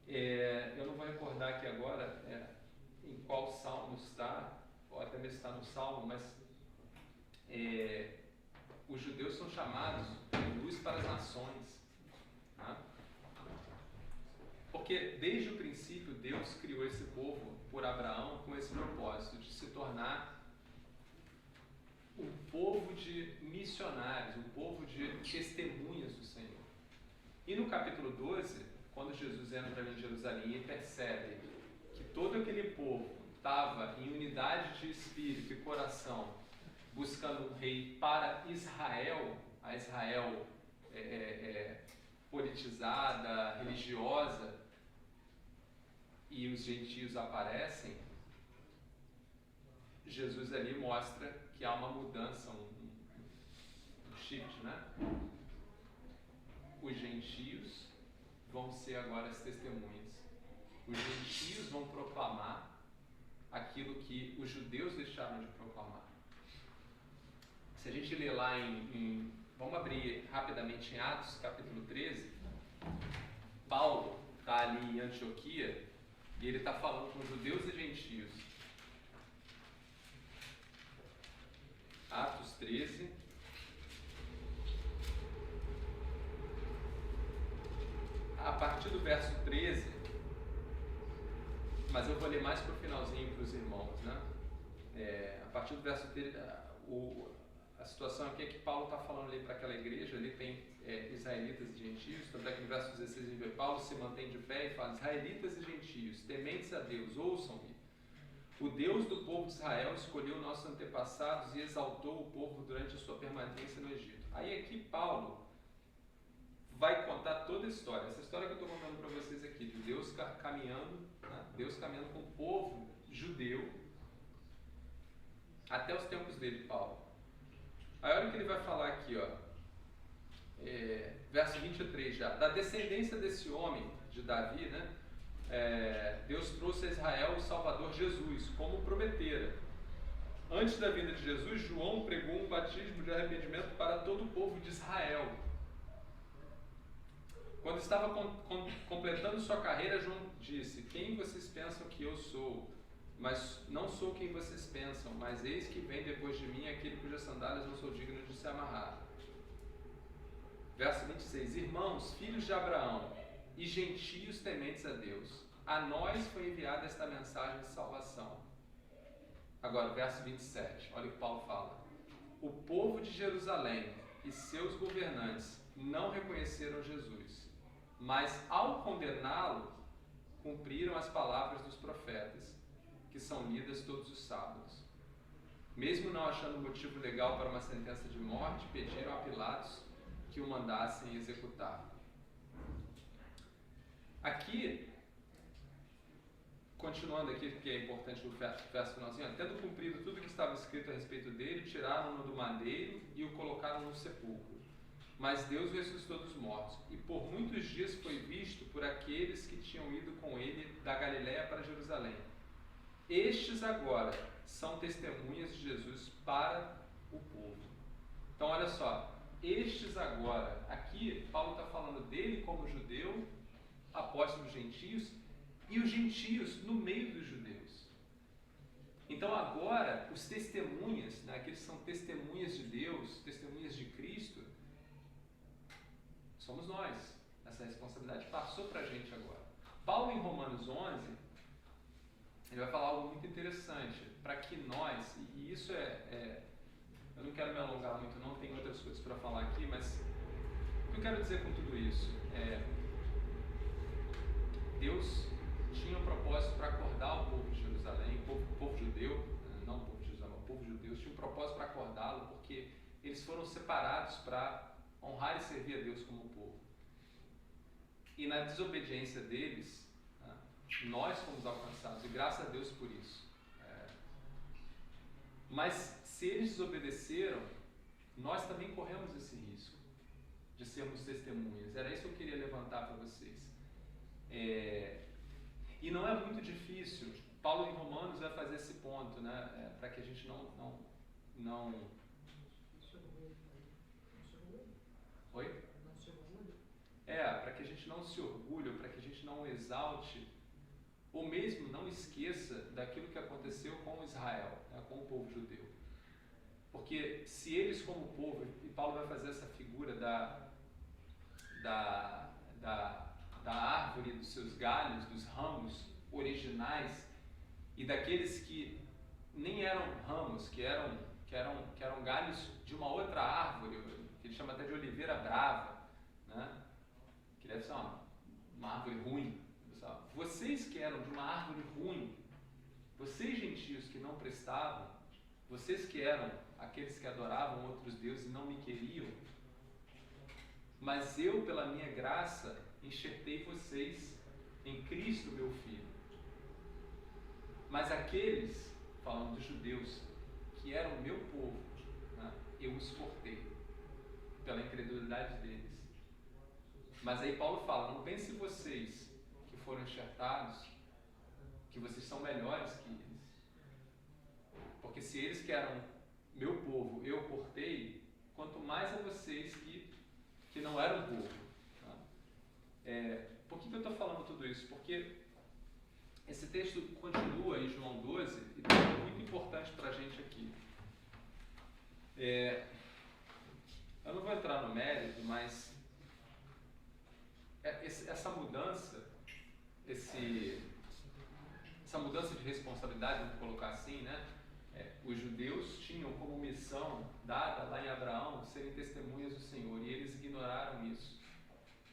Eu não vou recordar aqui agora em qual salmo está, ou até mesmo está no salmo, mas os judeus são chamados de luz para as nações. Tá? Porque desde o princípio Deus criou esse povo por Abraão com esse propósito de se tornar um povo de missionários, um povo de testemunhas do Senhor. E no capítulo 12, quando Jesus entra ali em Jerusalém e percebe que todo aquele povo estava em unidade de espírito e coração, buscando um rei para Israel, a Israel politizada, religiosa, e os gentios aparecem, Jesus ali mostra que há uma mudança, um shift, né? Os gentios vão ser agora as testemunhas. Os gentios vão proclamar aquilo que os judeus deixaram de proclamar. Se a gente ler lá vamos abrir rapidamente em Atos, capítulo 13, Paulo está ali em Antioquia e ele está falando com judeus e gentios. Atos 13, a partir do verso 13, mas eu vou ler mais para o finalzinho para os irmãos, né? A partir do verso 13, a situação aqui é que Paulo está falando ali para aquela igreja, ali tem israelitas e gentios, tanto é que no verso 16 a gente vê Paulo se mantém de pé e fala, israelitas e gentios, tementes a Deus, ouçam-me. O Deus do povo de Israel escolheu nossos antepassados e exaltou o povo durante a sua permanência no Egito. Aí aqui Paulo vai contar toda a história, essa história que eu estou contando para vocês aqui, de Deus caminhando, né, Deus caminhando com o povo judeu até os tempos dele, Paulo. Aí olha o que ele vai falar aqui, ó. Verso 23 já. Da descendência desse homem, de Davi, né? Deus trouxe a Israel o Salvador Jesus, como prometera. Antes da vinda de Jesus, João pregou um batismo de arrependimento para todo o povo de Israel. Quando estava completando sua carreira, João disse: quem vocês pensam que eu sou? Mas não sou quem vocês pensam, mas eis que vem depois de mim aquele cujas sandálias não sou digno de se amarrar. Verso 26. Irmãos, filhos de Abraão e gentios tementes a Deus, a nós foi enviada esta mensagem de salvação. Agora, verso 27, olha o que Paulo fala. O povo de Jerusalém e seus governantes não reconheceram Jesus, mas ao condená-lo, cumpriram as palavras dos profetas, que são lidas todos os sábados. Mesmo não achando motivo legal para uma sentença de morte, pediram a Pilatos que o mandassem executar. Aqui, continuando aqui, porque é importante o verso finalzinho, tendo cumprido tudo que estava escrito a respeito dele, tiraram-no do madeiro e o colocaram no sepulcro. Mas Deus o ressuscitou dos mortos, e por muitos dias foi visto por aqueles que tinham ido com ele da Galiléia para Jerusalém. Estes agora são testemunhas de Jesus para o povo. Então olha só, estes agora, aqui Paulo está falando dele como judeu, apóstolo dos gentios, e os gentios no meio dos judeus. Então agora, os testemunhas, né, aqueles que são testemunhas de Deus, testemunhas de Cristo, somos nós. Essa responsabilidade passou para a gente agora. Paulo, em Romanos 11, ele vai falar algo muito interessante, para que nós, e isso eu não quero me alongar muito, não tem outras coisas para falar aqui, mas o que eu quero dizer com tudo isso Deus tinha um propósito para acordar o povo de Jerusalém, o povo judeu, não o povo de Jerusalém, o povo judeu tinha um propósito para acordá-lo, porque eles foram separados para honrar e servir a Deus como povo. E na desobediência deles, nós fomos alcançados, e graças a Deus por isso. Mas se eles desobedeceram, nós também corremos esse risco de sermos testemunhas. Era isso que eu queria levantar para vocês. E não é muito difícil. Paulo em Romanos vai fazer esse ponto, né? Para que a gente não Oi? Para que a gente não se orgulhe, para que a gente não exalte, ou mesmo não esqueça daquilo que aconteceu com Israel, né, com o povo judeu. Porque se eles como povo, e Paulo vai fazer essa figura da árvore, dos seus galhos, dos ramos originais, e daqueles que nem eram ramos, que eram galhos de uma outra árvore, que ele chama até de oliveira brava, né? Que deve ser uma árvore ruim. Vocês que eram de uma árvore ruim, vocês gentios que não prestavam, vocês que eram aqueles que adoravam outros deuses e não me queriam, mas eu, pela minha graça, enxertei vocês em Cristo, meu Filho. Mas aqueles, falando dos judeus, que eram o meu povo, né, eu os cortei pela incredulidade deles. Mas aí Paulo fala, não pense vocês que foram enxertados, que vocês são melhores que eles. Porque se eles que eram meu povo, eu cortei, quanto mais a vocês que não eram povo. Tá? Por que eu estou falando tudo isso? Porque esse texto continua em João 12 e tem algo muito importante para a gente aqui. Eu não vou entrar no mérito, mas essa mudança, essa mudança de responsabilidade, vamos colocar assim, né? Os judeus tinham como missão dada lá em Abraão serem testemunhas do Senhor, e eles ignoraram isso.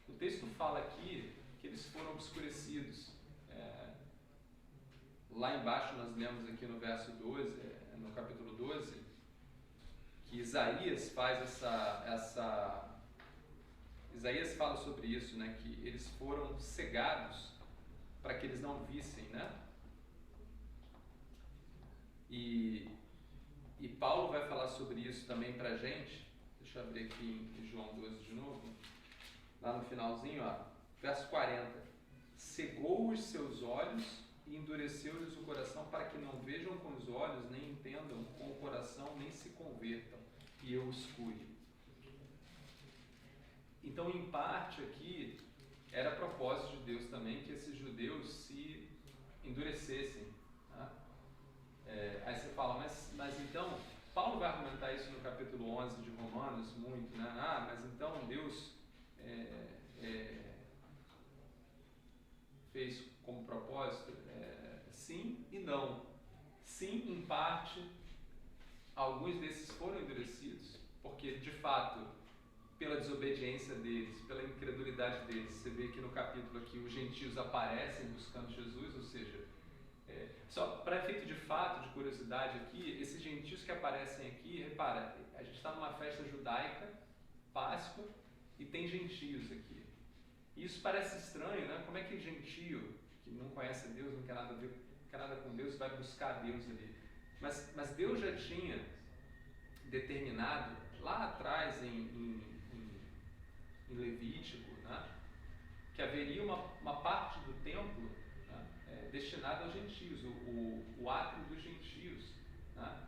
O texto fala aqui que eles foram obscurecidos. Lá embaixo nós lemos aqui no verso 12, no capítulo 12, que Isaías faz Isaías fala sobre isso, né, que eles foram cegados para que eles não vissem, né? E Paulo vai falar sobre isso também para a gente. Deixa eu abrir aqui em João 12 de novo. Lá no finalzinho, ó, verso 40. Cegou os seus olhos e endureceu-lhes o coração para que não vejam com os olhos, nem entendam com o coração, nem se convertam, e eu os cure. Então, em parte aqui, era propósito de Deus também que esses judeus se endurecessem. Tá? Aí você fala, mas então, Paulo vai argumentar isso no capítulo 11 de Romanos, muito, né? Mas então Deus fez como propósito? Sim e não. Sim, em parte, alguns desses foram endurecidos, porque de fato, pela desobediência deles, pela incredulidade deles, você vê que no capítulo aqui os gentios aparecem buscando Jesus, ou seja, só para efeito de fato, de curiosidade aqui, esses gentios que aparecem aqui, repara, a gente está numa festa judaica, Páscoa, e tem gentios aqui. Isso parece estranho, né? Como é que gentio, que não conhece Deus, não quer nada a ver, quer nada com Deus, vai buscar Deus ali? Mas Deus já tinha determinado lá atrás em Levítico, né, que haveria uma parte do templo, né, destinada aos gentios, o átrio dos gentios, né,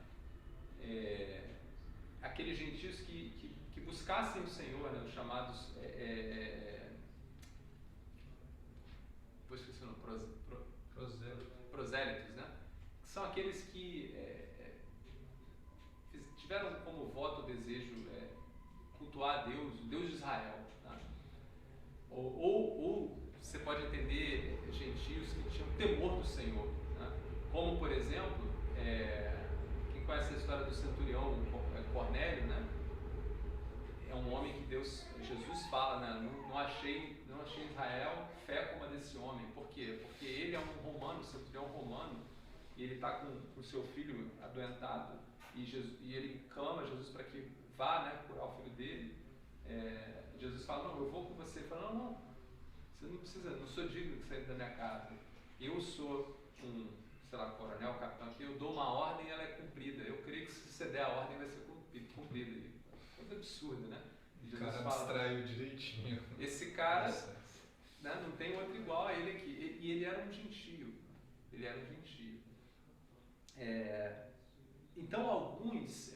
aqueles gentios que buscassem o Senhor, né, os chamados vou esquecer o nome, prosélitos, né, que são aqueles que tiveram como voto o desejo cultuar a Deus, o Deus de Israel. Tá? Ou você pode entender gentios que tinham temor do Senhor. Tá? Como, por exemplo, quem conhece a história do centurião Cornélio, né? É um homem que Jesus fala, né? Não achei em Israel fé como a desse homem. Por quê? Porque ele é um romano, o centurião romano, e ele está com o seu filho adoentado, e ele clama a Jesus para que vá, né, curar o filho dele. Jesus fala, não, eu vou com você. Ele fala, não, você não precisa, não sou digno de sair da minha casa. Eu sou coronel, capitão aqui, eu dou uma ordem e ela é cumprida. Eu creio que se você der a ordem vai ser cumprida. Coisa absurda, né? E Jesus o cara fala, distraiu direitinho. Esse cara, né, não tem outro igual a ele aqui. E ele era um gentio. Então alguns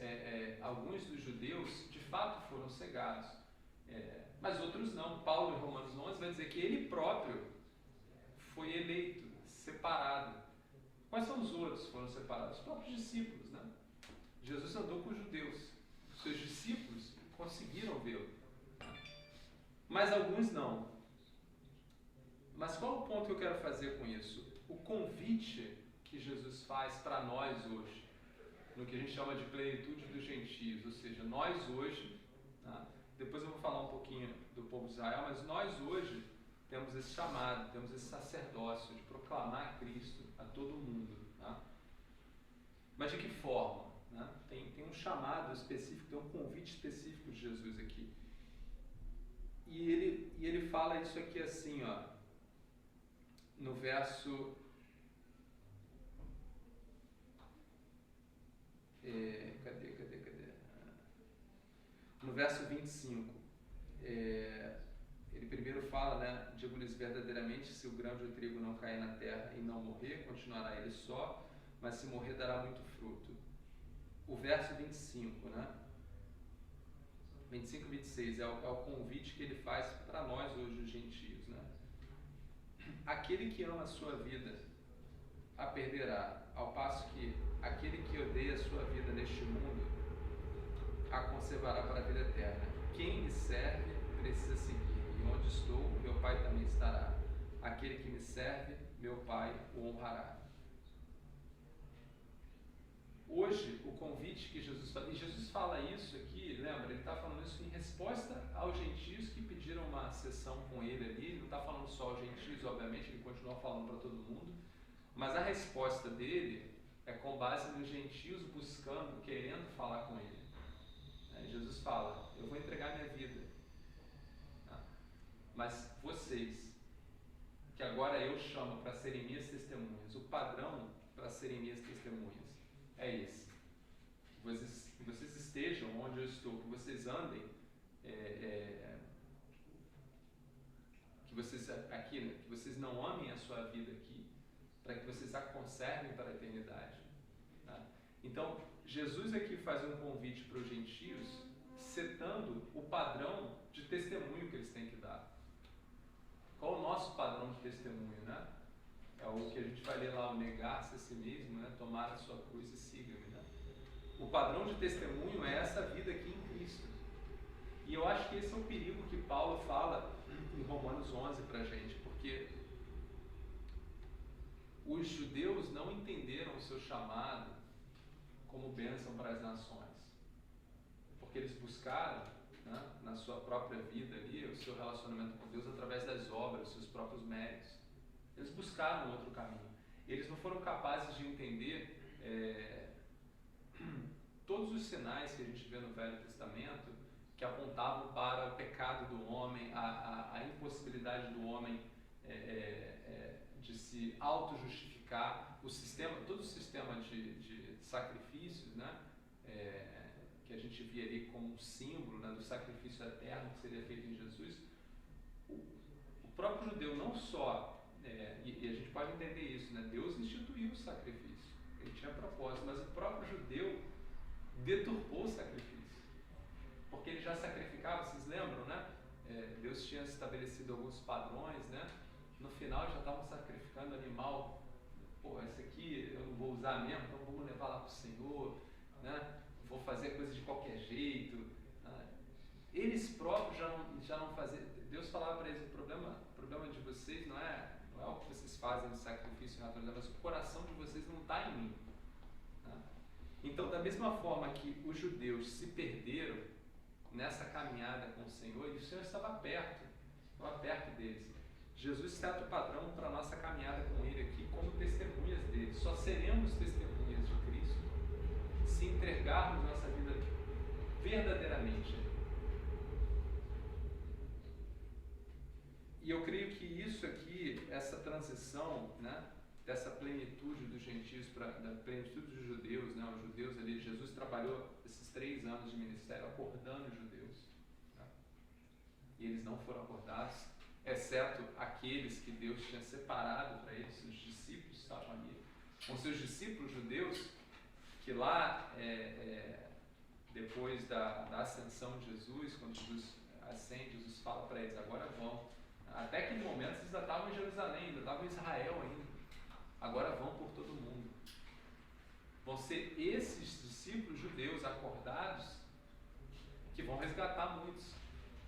dos judeus de fato foram cegados, mas outros não. Paulo em Romanos 11 vai dizer que ele próprio foi eleito, separado. Quais são os outros que foram separados? Os próprios discípulos, né? Jesus andou com os judeus, seus discípulos conseguiram vê-lo, mas alguns não. Mas qual o ponto que eu quero fazer com isso? O convite que Jesus faz para nós hoje, no que a gente chama de plenitude dos gentios, ou seja, nós hoje, tá? Depois eu vou falar um pouquinho do povo de Israel, mas nós hoje temos esse chamado, temos esse sacerdócio de proclamar Cristo a todo mundo. Tá? Mas de que forma? Né? Tem um chamado específico, tem um convite específico de Jesus aqui. E ele fala isso aqui assim, ó, no verso... Cadê? No verso 25, ele primeiro fala, né, digo-lhes verdadeiramente, se o grão de trigo não cair na terra e não morrer, continuará ele só, mas se morrer dará muito fruto. O verso 25, né, 25 e 26 é o convite que ele faz para nós hoje, os gentios, né? Aquele que ama a sua vida a perderá, ao passo que aquele que odeia a sua vida neste mundo a conservará para a vida eterna. Quem me serve precisa seguir, e onde estou, meu Pai também estará. Aquele que me serve, meu Pai o honrará. Hoje, o convite que Jesus fala, e Jesus fala isso aqui, lembra, ele está falando isso em resposta aos gentios que pediram uma sessão com ele ali. Ele não está falando só aos gentios, obviamente, ele continua falando para todo mundo, mas a resposta dele é com base nos gentios buscando, querendo falar com ele. Jesus fala, eu vou entregar minha vida, tá? Mas vocês, que agora agora eu chamo para serem minhas testemunhas. O padrão para serem minhas testemunhas é esse. Que vocês estejam onde eu estou, que vocês andem, que vocês aqui, né? Que vocês não amem a sua vida aqui, para que vocês a conservem para a eternidade. Tá? Então, Jesus aqui faz um convite para os gentios, setando o padrão de testemunho que eles têm que dar. Qual o nosso padrão de testemunho, né? É o que a gente vai ler lá, o negar-se a si mesmo, né? Tomar a sua cruz e siga-me, né? O padrão de testemunho é essa vida aqui em Cristo. E eu acho que esse é o perigo que Paulo fala em Romanos 11 para a gente, porque os judeus não entenderam o seu chamado como bênção para as nações, porque eles buscaram, né, na sua própria vida ali, o seu relacionamento com Deus através das obras, os seus próprios méritos. Eles buscaram outro caminho. Eles não foram capazes de entender todos os sinais que a gente vê no Velho Testamento que apontavam para o pecado do homem, a impossibilidade do homem de se auto-justificar, todo o sistema de sacrifícios, né, que a gente via ali como um símbolo, né, do sacrifício eterno que seria feito em Jesus. O próprio judeu não só, e a gente pode entender isso, né, Deus instituiu o sacrifício, ele tinha propósito, mas o próprio judeu deturpou o sacrifício, porque ele já sacrificava, vocês lembram, né? Deus tinha estabelecido alguns padrões, né? No final já estavam sacrificando animal. Pô, esse aqui eu não vou usar mesmo, então vamos levar lá para o Senhor, né? Vou fazer coisa de qualquer jeito. Né? Eles próprios já não faziam. Deus falava para eles: o problema de vocês não é o que vocês fazem de sacrifício natural, mas o coração de vocês não está em mim. Né? Então, da mesma forma que os judeus se perderam nessa caminhada com o Senhor, e o Senhor estava perto deles. Jesus seta o padrão para a nossa caminhada com Ele aqui como testemunhas dele. Só seremos testemunhas de Cristo se entregarmos nossa vida verdadeiramente. E eu creio que isso aqui, essa transição, né, dessa plenitude dos gentios da plenitude dos judeus, né, os judeus ali, Jesus trabalhou esses 3 anos de ministério acordando os judeus. Né, e eles não foram acordados, exceto aqueles que Deus tinha separado para eles, os discípulos estavam ali. Com seus discípulos judeus, que lá, depois da ascensão de Jesus, quando Jesus ascende, Jesus fala para eles: agora vão. Até aquele momento eles ainda estavam em Jerusalém, ainda estavam em Israel ainda. Agora vão por todo mundo. Vão ser esses discípulos judeus acordados que vão resgatar muitos.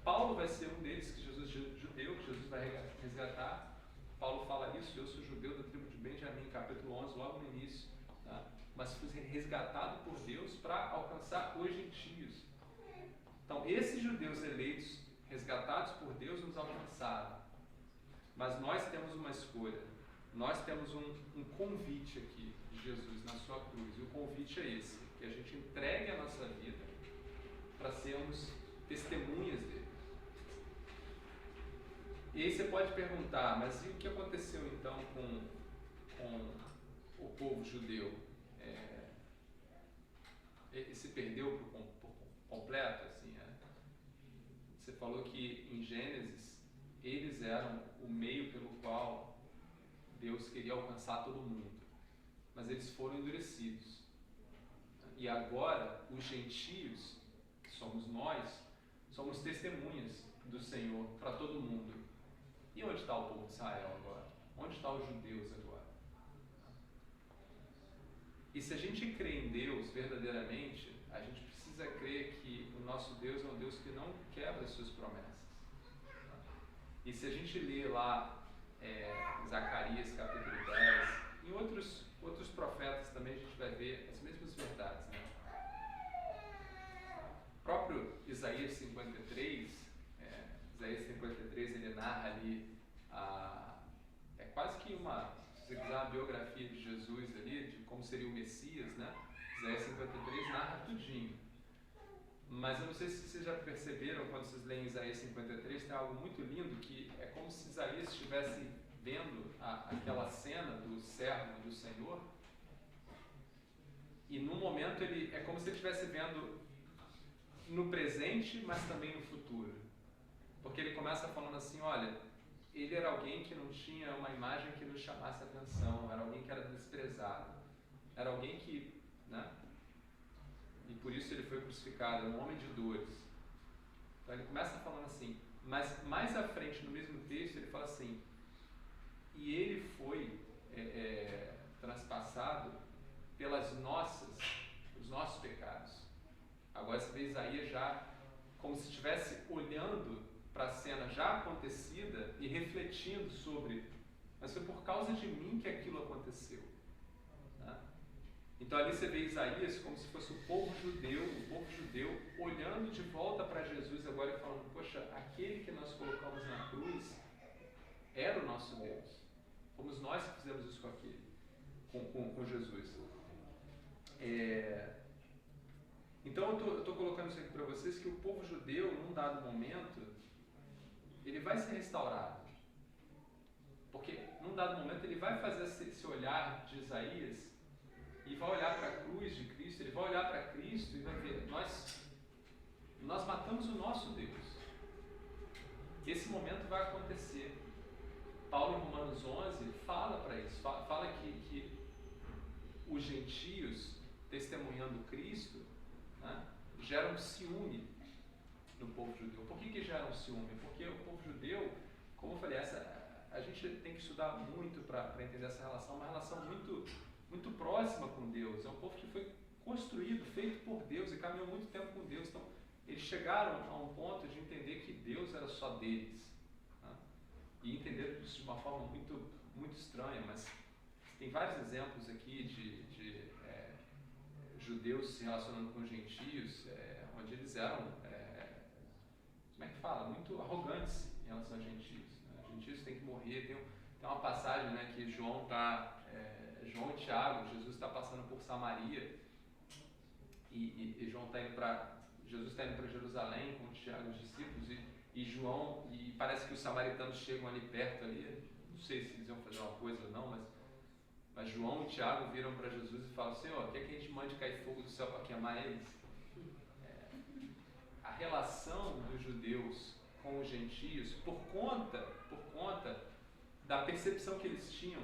Paulo vai ser um deles, que Jesus vai resgatar. Paulo fala isso: eu sou judeu da tribo de Benjamim, capítulo 11, logo no início. Tá? Mas fui resgatado por Deus para alcançar os gentios. Então, esses judeus eleitos, resgatados por Deus, nos alcançaram. Mas nós temos uma escolha. Nós temos um convite aqui de Jesus na sua cruz. E o convite é esse: que a gente entregue a nossa vida para sermos testemunhas dele. E aí você pode perguntar: mas e o que aconteceu então com o povo judeu? Ele se perdeu por completo? Assim, Você falou que em Gênesis eles eram o meio pelo qual Deus queria alcançar todo mundo, mas eles foram endurecidos. E agora os gentios, que somos nós, somos testemunhas do Senhor para todo mundo. E onde está o povo de Israel agora? Onde estão os judeus agora? E se a gente crê em Deus verdadeiramente, a gente precisa crer que o nosso Deus é um Deus que não quebra as suas promessas. E se a gente lê lá Zacarias capítulo 10, em outros profetas também a gente vai ver as mesmas verdades. Né? O próprio Isaías 53, ele narra ali, é quase que se você quiser, uma biografia de Jesus ali, de como seria o Messias, né? Isaías 53 narra tudinho. Mas eu não sei se vocês já perceberam, quando vocês leem Isaías 53, tem algo muito lindo, que é como se Isaías estivesse vendo aquela cena do servo do Senhor, e num momento ele é como se ele estivesse vendo no presente, mas também no futuro. Porque ele começa falando assim, olha, ele era alguém que não tinha uma imagem que nos chamasse a atenção, era alguém que era desprezado, era alguém que, né? E por isso ele foi crucificado, era um homem de dores. Então ele começa falando assim, mas mais à frente no mesmo texto ele fala assim, e ele foi transpassado pelas os nossos pecados. Agora você vê Isaías já como se estivesse olhando para a cena já acontecida e refletindo sobre, mas foi por causa de mim que aquilo aconteceu. Né? Então ali você vê Isaías como se fosse o povo judeu olhando de volta para Jesus agora e falando, poxa, aquele que nós colocamos na cruz era o nosso Deus. Fomos nós que fizemos isso com Jesus. Então eu estou colocando isso aqui para vocês, que o povo judeu, num dado momento, ele vai ser restaurado. Porque num dado momento ele vai fazer esse olhar de Isaías e vai olhar para a cruz de Cristo, ele vai olhar para Cristo e vai ver, nós matamos o nosso Deus. Esse momento vai acontecer. Paulo em Romanos 11 fala para isso, fala que os gentios testemunhando Cristo, né, geram ciúme no povo judeu. Por que geram ciúme? Porque o povo judeu, como eu falei, a gente tem que estudar muito para entender essa relação, uma relação muito, muito próxima com Deus. É um povo que foi construído, feito por Deus e caminhou muito tempo com Deus. Então, eles chegaram a um ponto de entender que Deus era só deles. Né? E entenderam isso de uma forma muito, muito estranha, mas tem vários exemplos aqui de judeus se relacionando com gentios, onde eles eram, como é que fala? Muito arrogantes em relação a gentios. Né? Gentios têm que morrer. Tem uma passagem, né, que João e Tiago, Jesus está passando por Samaria e Jesus está indo para Jerusalém com Tiago e os discípulos e parece que os samaritanos chegam ali perto ali, não sei se eles iam fazer uma coisa ou não, mas João e Tiago viram para Jesus e falam, Senhor, quer que a gente mande cair fogo do céu para queimar eles? A relação dos judeus com os gentios, por conta da percepção que eles tinham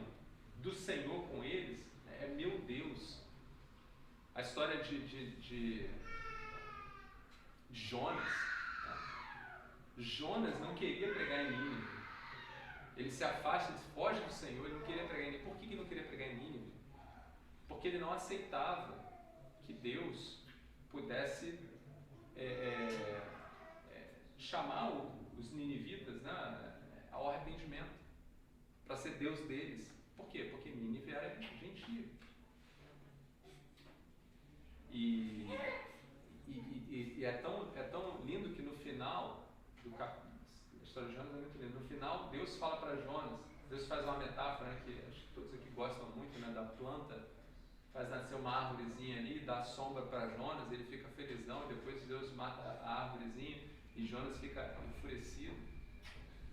do Senhor com eles, meu Deus. A história de Jonas. Jonas não queria pregar em Nínive. Ele se afasta, ele foge do Senhor, ele não queria pregar em Nínive. Por que ele não queria pregar em Nínive? Porque ele não aceitava que Deus pudesse chamar os ninivitas, né, ao arrependimento, para ser Deus deles. Por quê? Porque Nínive era gentio. E é tão lindo que no final do capítulo, a história de Jonas é muito linda. No final, Deus fala para Jonas, Deus faz uma metáfora, né, que acho que todos aqui gostam muito, né, da planta, faz nascer uma árvorezinha ali, dá sombra para Jonas, ele fica felizão, e depois Deus mata a árvorezinha e Jonas fica enfurecido.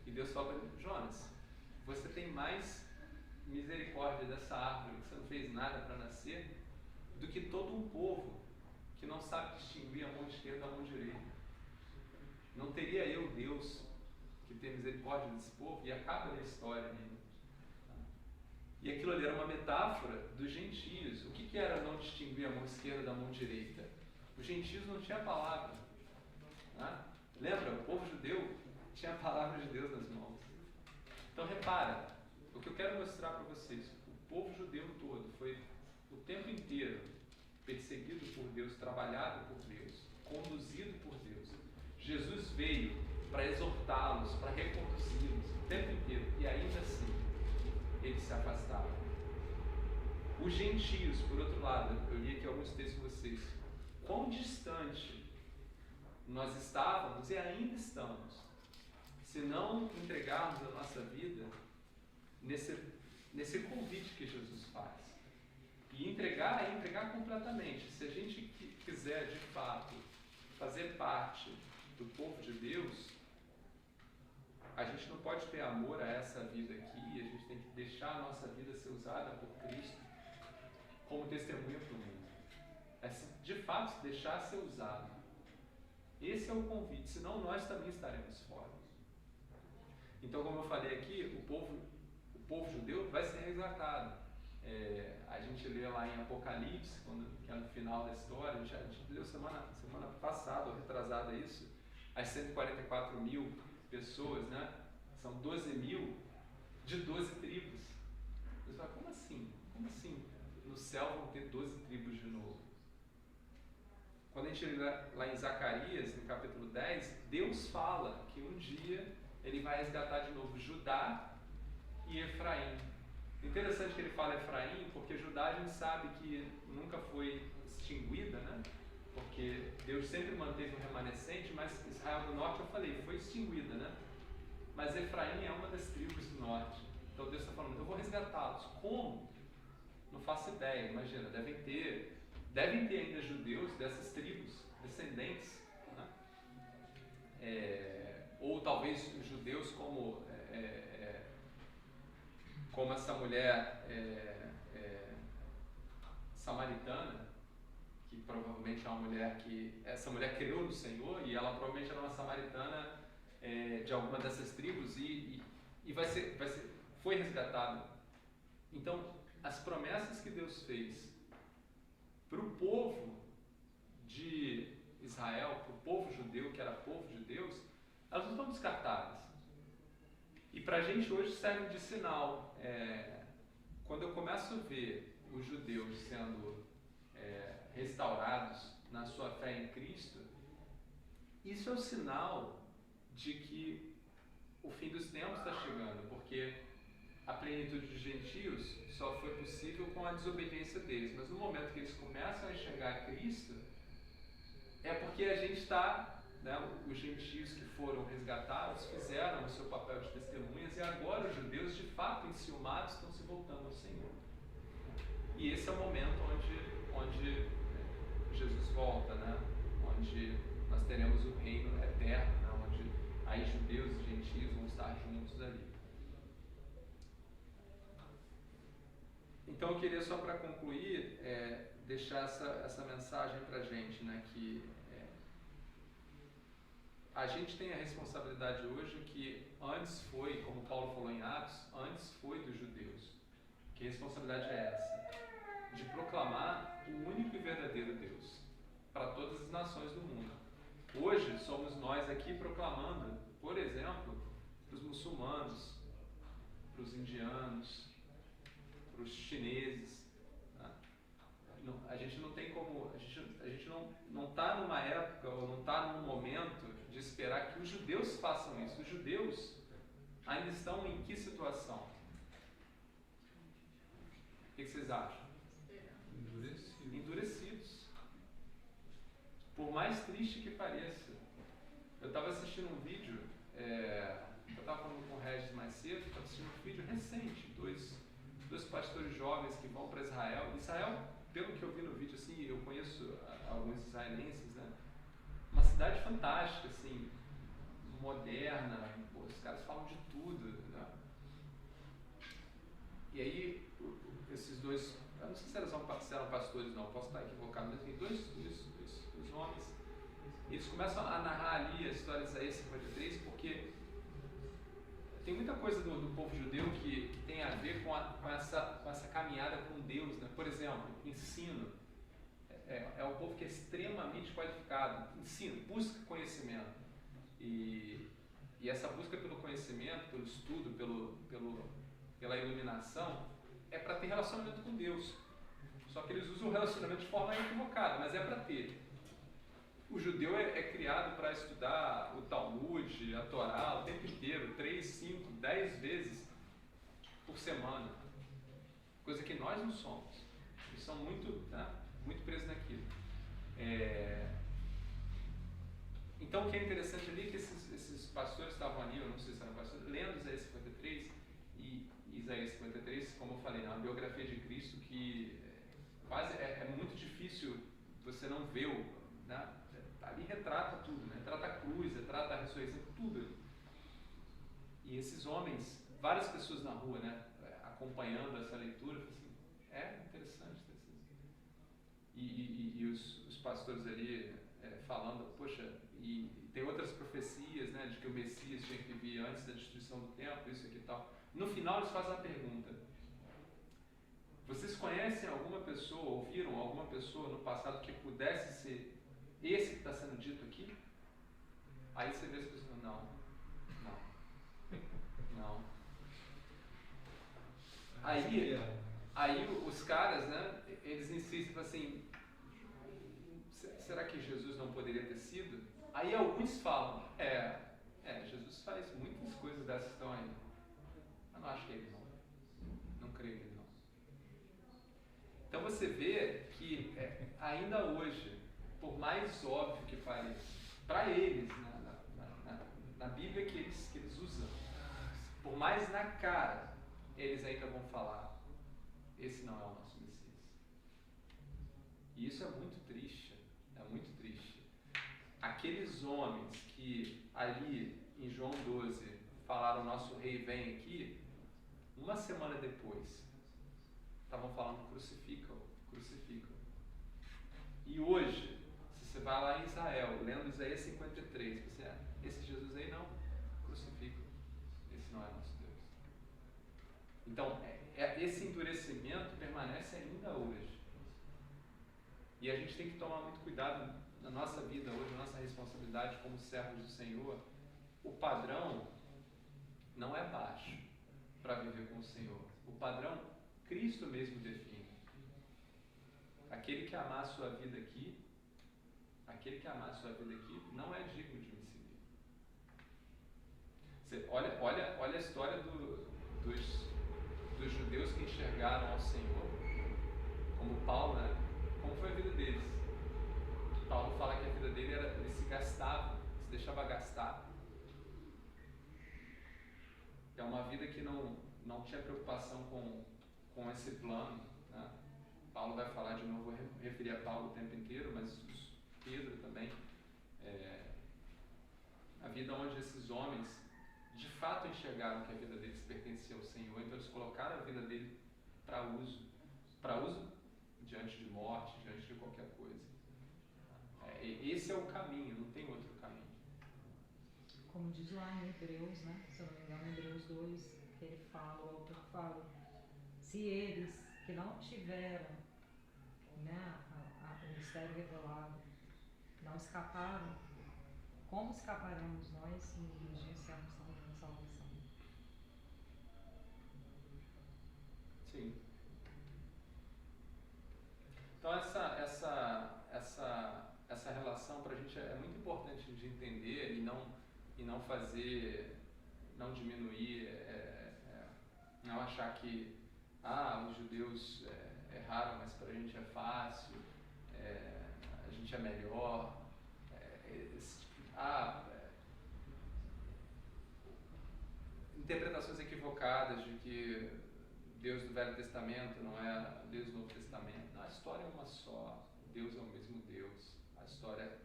E Deus fala para ele, Jonas, você tem mais misericórdia dessa árvore, que você não fez nada para nascer, do que todo um povo que não sabe distinguir a mão esquerda da mão direita. Não teria eu, Deus, que tem misericórdia desse povo? E acaba a história ali. E aquilo ali era uma metáfora dos gentios. O que era não distinguir a mão esquerda da mão direita? Os gentios não tinham a palavra. Né? Lembra? O povo judeu tinha a palavra de Deus nas mãos. Então repara, o que eu quero mostrar para vocês, o povo judeu todo foi o tempo inteiro perseguido por Deus, trabalhado por Deus, conduzido por Deus. Jesus veio para exortá-los, para reconduzi-los o tempo inteiro, e ainda assim eles se afastaram. Os gentios, por outro lado, eu li aqui alguns textos com vocês, quão distante nós estávamos e ainda estamos, se não entregarmos a nossa vida nesse convite que Jesus faz. E entregar é entregar completamente. Se a gente quiser, de fato, fazer parte do povo de Deus, a gente não pode ter amor a essa vida aqui, a gente tem que deixar a nossa vida ser usada por Cristo como testemunha para o mundo. É de fato deixar ser usado. Esse é o convite, senão nós também estaremos fora. Então, como eu falei aqui, o povo judeu vai ser resgatado. A gente lê lá em Apocalipse, que é no final da história, a gente leu semana passada, ou retrasada isso, as 144 mil pessoas, né? São 12 mil de 12 tribos. Você fala, como assim? Como assim? No céu vão ter 12 tribos de novo. Quando a gente lê lá em Zacarias, no capítulo 10, Deus fala que um dia ele vai resgatar de novo Judá e Efraim. Interessante que ele fala Efraim, porque Judá a gente sabe que nunca foi extinguida, né? Porque Deus sempre manteve um remanescente, mas Israel do Norte, eu falei, foi extinguida, né? Mas Efraim é uma das tribos do Norte. Então Deus está falando, eu vou resgatá-los. Como? Não faço ideia, imagina, devem ter ainda judeus dessas tribos, descendentes, né? Ou talvez judeus como essa mulher samaritana, que provavelmente é uma mulher essa mulher criou no Senhor e ela provavelmente era uma samaritana de alguma dessas tribos e foi resgatada. Então, as promessas que Deus fez para o povo de Israel, para o povo judeu, que era povo de Deus, elas não estão descartadas. E para a gente hoje serve de sinal. Quando eu começo a ver os judeus sendo restaurados na sua fé em Cristo, isso é o sinal de que o fim dos tempos está chegando, porque a plenitude dos gentios só foi possível com a desobediência deles. Mas no momento que eles começam a enxergar Cristo, é porque a gente está, né, os gentios que foram resgatados fizeram o seu papel de testemunhas e agora os judeus, de fato, enciumados, estão se voltando ao Senhor. E esse é o momento onde Jesus volta, né? Onde nós teremos o reino eterno, né? Onde aí judeus e gentios vão estar juntos ali. Então eu queria só para concluir deixar essa mensagem para a gente, né? Que a gente tem a responsabilidade hoje que antes foi, como Paulo falou em Atos, antes foi dos judeus. Que responsabilidade é essa? De proclamar o único e verdadeiro Deus para todas as nações do mundo. Hoje somos nós aqui proclamando, por exemplo, para os muçulmanos, para os indianos, para os chineses. Tá? A gente não tem como, a gente não está numa época ou não está num momento de esperar que os judeus façam isso. Os judeus ainda estão em que situação? O que vocês acham? Endurecidos. Por mais triste que pareça. Eu estava assistindo um vídeo, eu estava falando com o Regis mais cedo, estava assistindo um vídeo recente, dois pastores jovens que vão para Israel. Israel, pelo que eu vi no vídeo, assim, eu conheço alguns israelenses, né? Uma cidade fantástica, assim, moderna, pô, os caras falam de tudo, né? E aí, esses dois, eu não sei se eram pastores, não, posso estar equivocado, mas tem dois homens, eles começam a narrar ali a história de Isaías 53, porque tem muita coisa do povo judeu que tem a ver com essa caminhada com Deus, né? Por exemplo, ensino. É um povo que é extremamente qualificado. Ensino, busca conhecimento. E essa busca pelo conhecimento, pelo estudo, pela iluminação, é para ter relacionamento com Deus. Só que eles usam o relacionamento de forma equivocada, mas é para ter. O judeu é criado para estudar o Talmud, a Torá, o tempo inteiro, 3, 5, 10 vezes por semana. Coisa que nós não somos. Eles são muito presos naquilo. Então o que é interessante ali é que esses pastores estavam ali, eu não sei se eram pastores, lendo Isaías 53, e Isaías 53, como eu falei, é uma biografia de Cristo que quase é muito difícil você não ver né? Ali retrata tudo, né? Retrata a cruz, retrata a ressurreição, tudo. E esses homens, várias pessoas na rua, né, acompanhando essa leitura, assim, interessante. E os pastores ali falando, poxa, e tem outras profecias, né, de que o Messias tinha que vir antes da destruição do templo, isso aqui e tal. No final eles fazem a pergunta: vocês conhecem alguma pessoa, ouviram alguma pessoa no passado que pudesse ser esse que está sendo dito aqui? Aí você vê as pessoas, não. Aí os caras, né, eles insistem assim, será que Jesus não poderia ter sido? Aí alguns falam, Jesus faz muitas coisas dessas que estão aí. Eu não acho que ele não creio nele não. Então você vê que ainda hoje, por mais óbvio que pareça, para eles, na Bíblia que eles usam, por mais na cara, eles ainda vão falar, esse não é o nosso Messias. E isso é muito triste, Aqueles homens que ali em João 12 falaram, nosso rei vem aqui, uma semana depois estavam falando, crucificam. E hoje, se você vai lá em Israel, lendo Isaías 53, você esse Jesus aí não, crucificam, esse não é nosso Deus. Então, esse endurecimento permanece ainda hoje. E a gente tem que tomar muito cuidado na nossa vida hoje, na nossa responsabilidade como servos do Senhor. O padrão não é baixo para viver com o Senhor. O padrão, Cristo mesmo define. Aquele que amar a sua vida aqui, não é digno de me seguir. Você olha a história dos judeus que enxergaram ao Senhor, como Paulo, né? Como foi a vida deles? Paulo fala que a vida dele ele se gastava, se deixava gastar. É uma vida que não tinha preocupação com esse plano, né? Paulo vai falar de novo, vou referir a Paulo o tempo inteiro, mas Pedro também. A vida onde esses homens de fato enxergaram que a vida deles pertencia ao Senhor, então eles colocaram a vida dele para uso diante de morte, diante de qualquer coisa. Esse é o caminho, não tem outro caminho. Como diz lá em Hebreus, né? Se eu não me engano, em Hebreus 2, que ele fala, o autor fala, se eles que não tiveram, né, o mistério revelado, não escaparam, como escaparemos nós se negligenciarmos a salvação? Sim. Então essa relação para a gente é muito importante de entender e não fazer, não diminuir, não achar que os judeus erraram, mas para a gente é fácil, a gente é melhor, interpretações equivocadas de que Deus do Velho Testamento não é Deus do Novo Testamento. Não, a história é uma só, Deus é o mesmo Deus, a história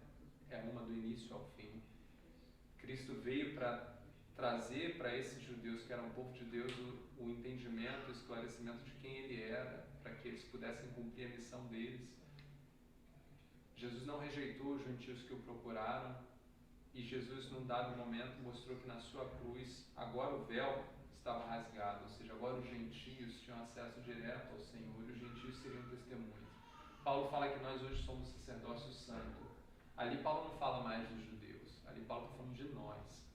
é uma do início ao fim. Cristo veio para trazer para esses judeus, que eram o povo de Deus, o entendimento, o esclarecimento de quem Ele era, para que eles pudessem cumprir a missão deles. Jesus não rejeitou os gentios que o procuraram, e Jesus, num dado momento, mostrou que na sua cruz, agora o véu estava rasgado, ou seja, agora os gentios tinham acesso direto ao Senhor, e os gentios seriam testemunhas. Paulo fala que nós hoje somos sacerdócio santo. Ali Paulo não fala mais dos judeus, ali Paulo está falando de nós.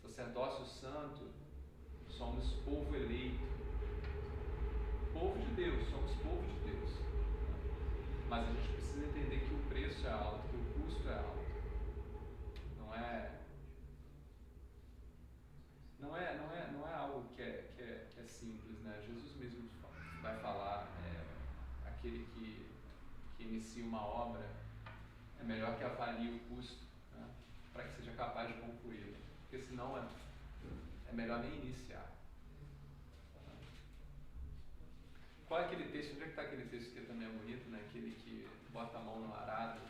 Sacerdócio santo, somos povo eleito. Povo de Deus, somos povo de Deus. Mas a gente precisa entender que o preço é alto, que o custo é alto. Não é algo que é simples, né? Jesus mesmo vai falar, aquele que inicia uma obra é melhor que avalie o custo, né? Para que seja capaz de concluí-la, porque senão é melhor nem iniciar. Qual é aquele texto? Onde é que está aquele texto que também é bonito, né? Aquele que bota a mão no arado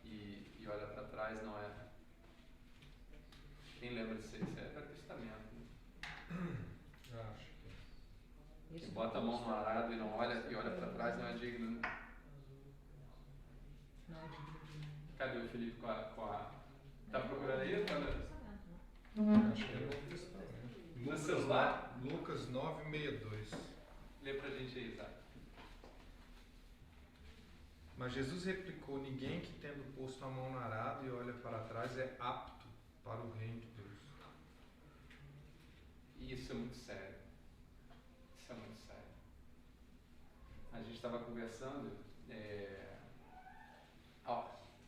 e olha para trás, não é? Quem lembra disso aí? Isso é Isso Quem bota a mão no arado e não olha e olha para trás não é digno. não é digno de... Cadê o Felipe com a... Tá procurando aí? Tá Acho que é Novo Testamento. no celular? Lucas 9:62. Lê pra gente aí, Isaac. Mas Jesus replicou: ninguém que tendo posto a mão no arado e olha para trás é apto para o reino de Deus. E isso é muito sério. Isso é muito sério. A gente estava conversando,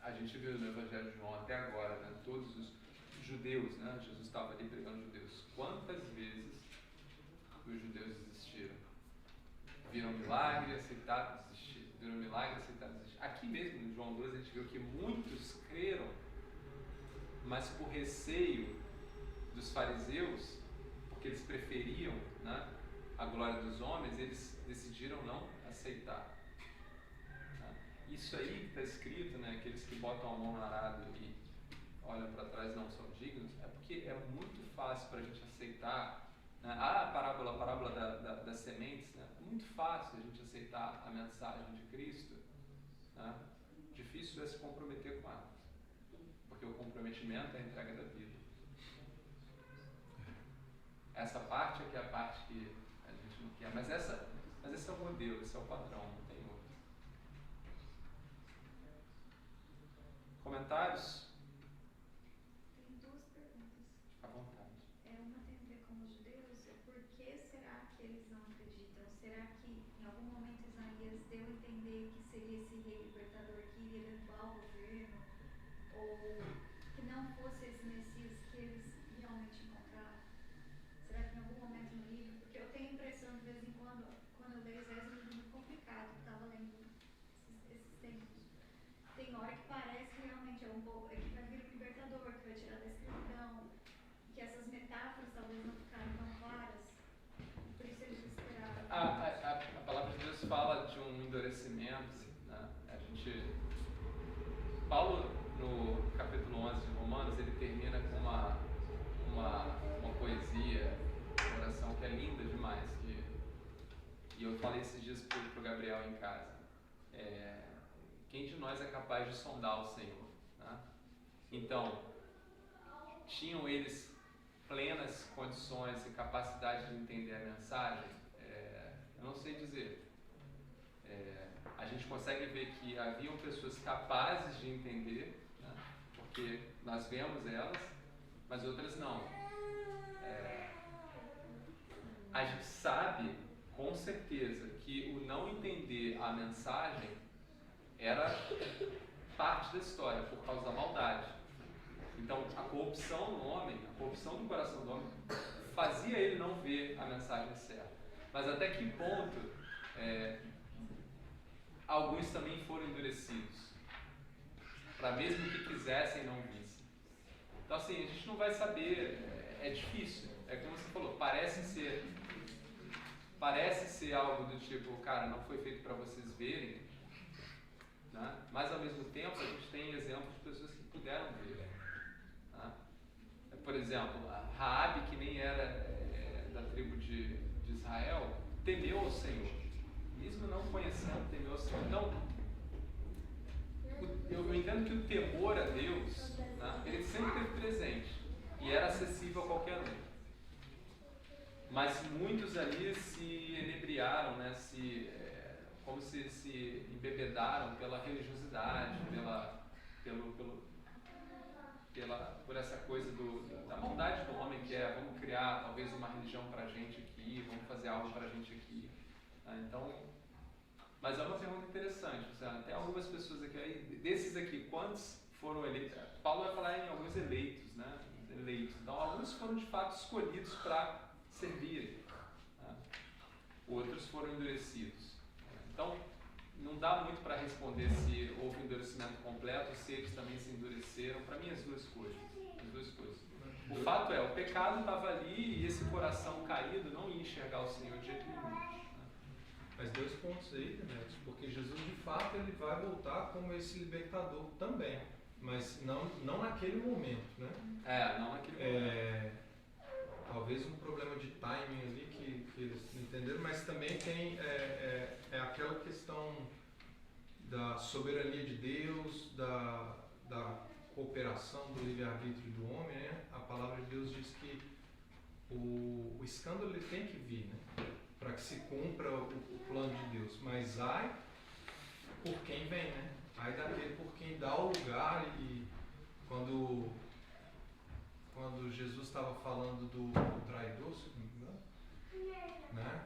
a gente viu no Evangelho de João até agora, né, todos os judeus, né, Jesus estava ali pregando judeus. Quantas vezes os judeus desistiram? Viram milagre, aceitaram, desistiram. Viram milagre, aceitaram, desistiram. Aqui mesmo, em João 12, a gente viu que muitos creram, mas por receio dos fariseus, porque eles preferiam, né, a glória dos homens, eles decidiram não aceitar. Né? Isso aí que está escrito, né, aqueles que botam a mão no arado e olham para trás não são dignos, é porque é muito fácil para a gente aceitar, né, a parábola das sementes, né, é muito fácil a gente aceitar a mensagem de Cristo, né? Difícil é se comprometer com ela, porque o comprometimento é a entrega da vida. Essa parte é que é a parte que a gente não quer, mas esse é o modelo, esse é o padrão, não tem outro. Comentários? Tem duas perguntas. À vontade. Uma tem a ver com os judeus. Por que será que eles não acreditam? Será que em algum momento Isaías deu a entender que seria esse rei libertador que iria derrubar o governo? Ou que não fosse esse Messias que eles realmente encontraram? Será que em algum momento no livro? Porque eu tenho a impressão, de vez em quando eu leio Isaías, é um livro muito complicado, que estava lendo esses tempos. Tem hora que parece que realmente é um pouco, que vai vir o libertador, que vai tirar da escravidão, que essas metáforas talvez não ficaram tão claras, por isso eles esperaram. A palavra de Deus fala de um endurecimento, né? Paulo, no capítulo 11 de Romanos, ele termina com uma poesia, uma oração que é linda demais, e eu falei esses dias pro Gabriel em casa. Quem de nós é capaz de sondar o Senhor? Né? Então, tinham eles plenas condições e capacidade de entender a mensagem? Eu não sei dizer. A gente consegue ver que haviam pessoas capazes de entender, né? Porque nós vemos elas, mas outras não. A gente sabe com certeza que o não entender a mensagem era parte da história, por causa da maldade. Então, a corrupção no homem, a corrupção do coração do homem, fazia ele não ver a mensagem certa. Mas até que ponto alguns também foram endurecidos, para mesmo que quisessem não vissem. Então, assim, a gente não vai saber, é difícil. É como você falou, parece ser algo do tipo, cara, não foi feito para vocês verem, né? Mas ao mesmo tempo a gente tem exemplos de pessoas que puderam ver. Né? Por exemplo, a Raabe, que nem era da tribo de Israel, temeu ao Senhor. Mesmo não conhecendo, temeu ao Senhor. Então, eu entendo que o temor a Deus, né, ele sempre esteve presente e era acessível a qualquer um. Mas muitos ali se inebriaram, né, como se embebedaram pela religiosidade, por essa coisa da maldade do homem, que vamos criar talvez uma religião pra gente aqui, vamos fazer algo pra gente aqui. Então, mas é uma pergunta interessante. Tem algumas pessoas aqui, desses aqui, quantos foram eleitos? Paulo vai falar em alguns eleitos, né? Então, alguns foram de fato escolhidos para servirem, né? Outros foram endurecidos. Então, não dá muito para responder se houve endurecimento completo ou se eles também se endureceram. Para mim, as duas coisas. O fato é, o pecado estava ali e esse coração caído não ia enxergar o Senhor de jeito nenhum. Né? Mas dois pontos aí, Demetrios, porque Jesus de fato ele vai voltar como esse libertador também, mas não naquele momento, né? Não naquele momento. Talvez um problema de timing ali que eles entenderam? Mas também tem aquela questão da soberania de Deus, da cooperação, do livre-arbítrio do homem, né? A palavra de Deus diz que o escândalo ele tem que vir, né? Para que se cumpra o plano de Deus. Mas ai por quem vem, né? Ai daquele por quem dá o lugar. E quando Jesus estava falando do traidor, se não me engano, né?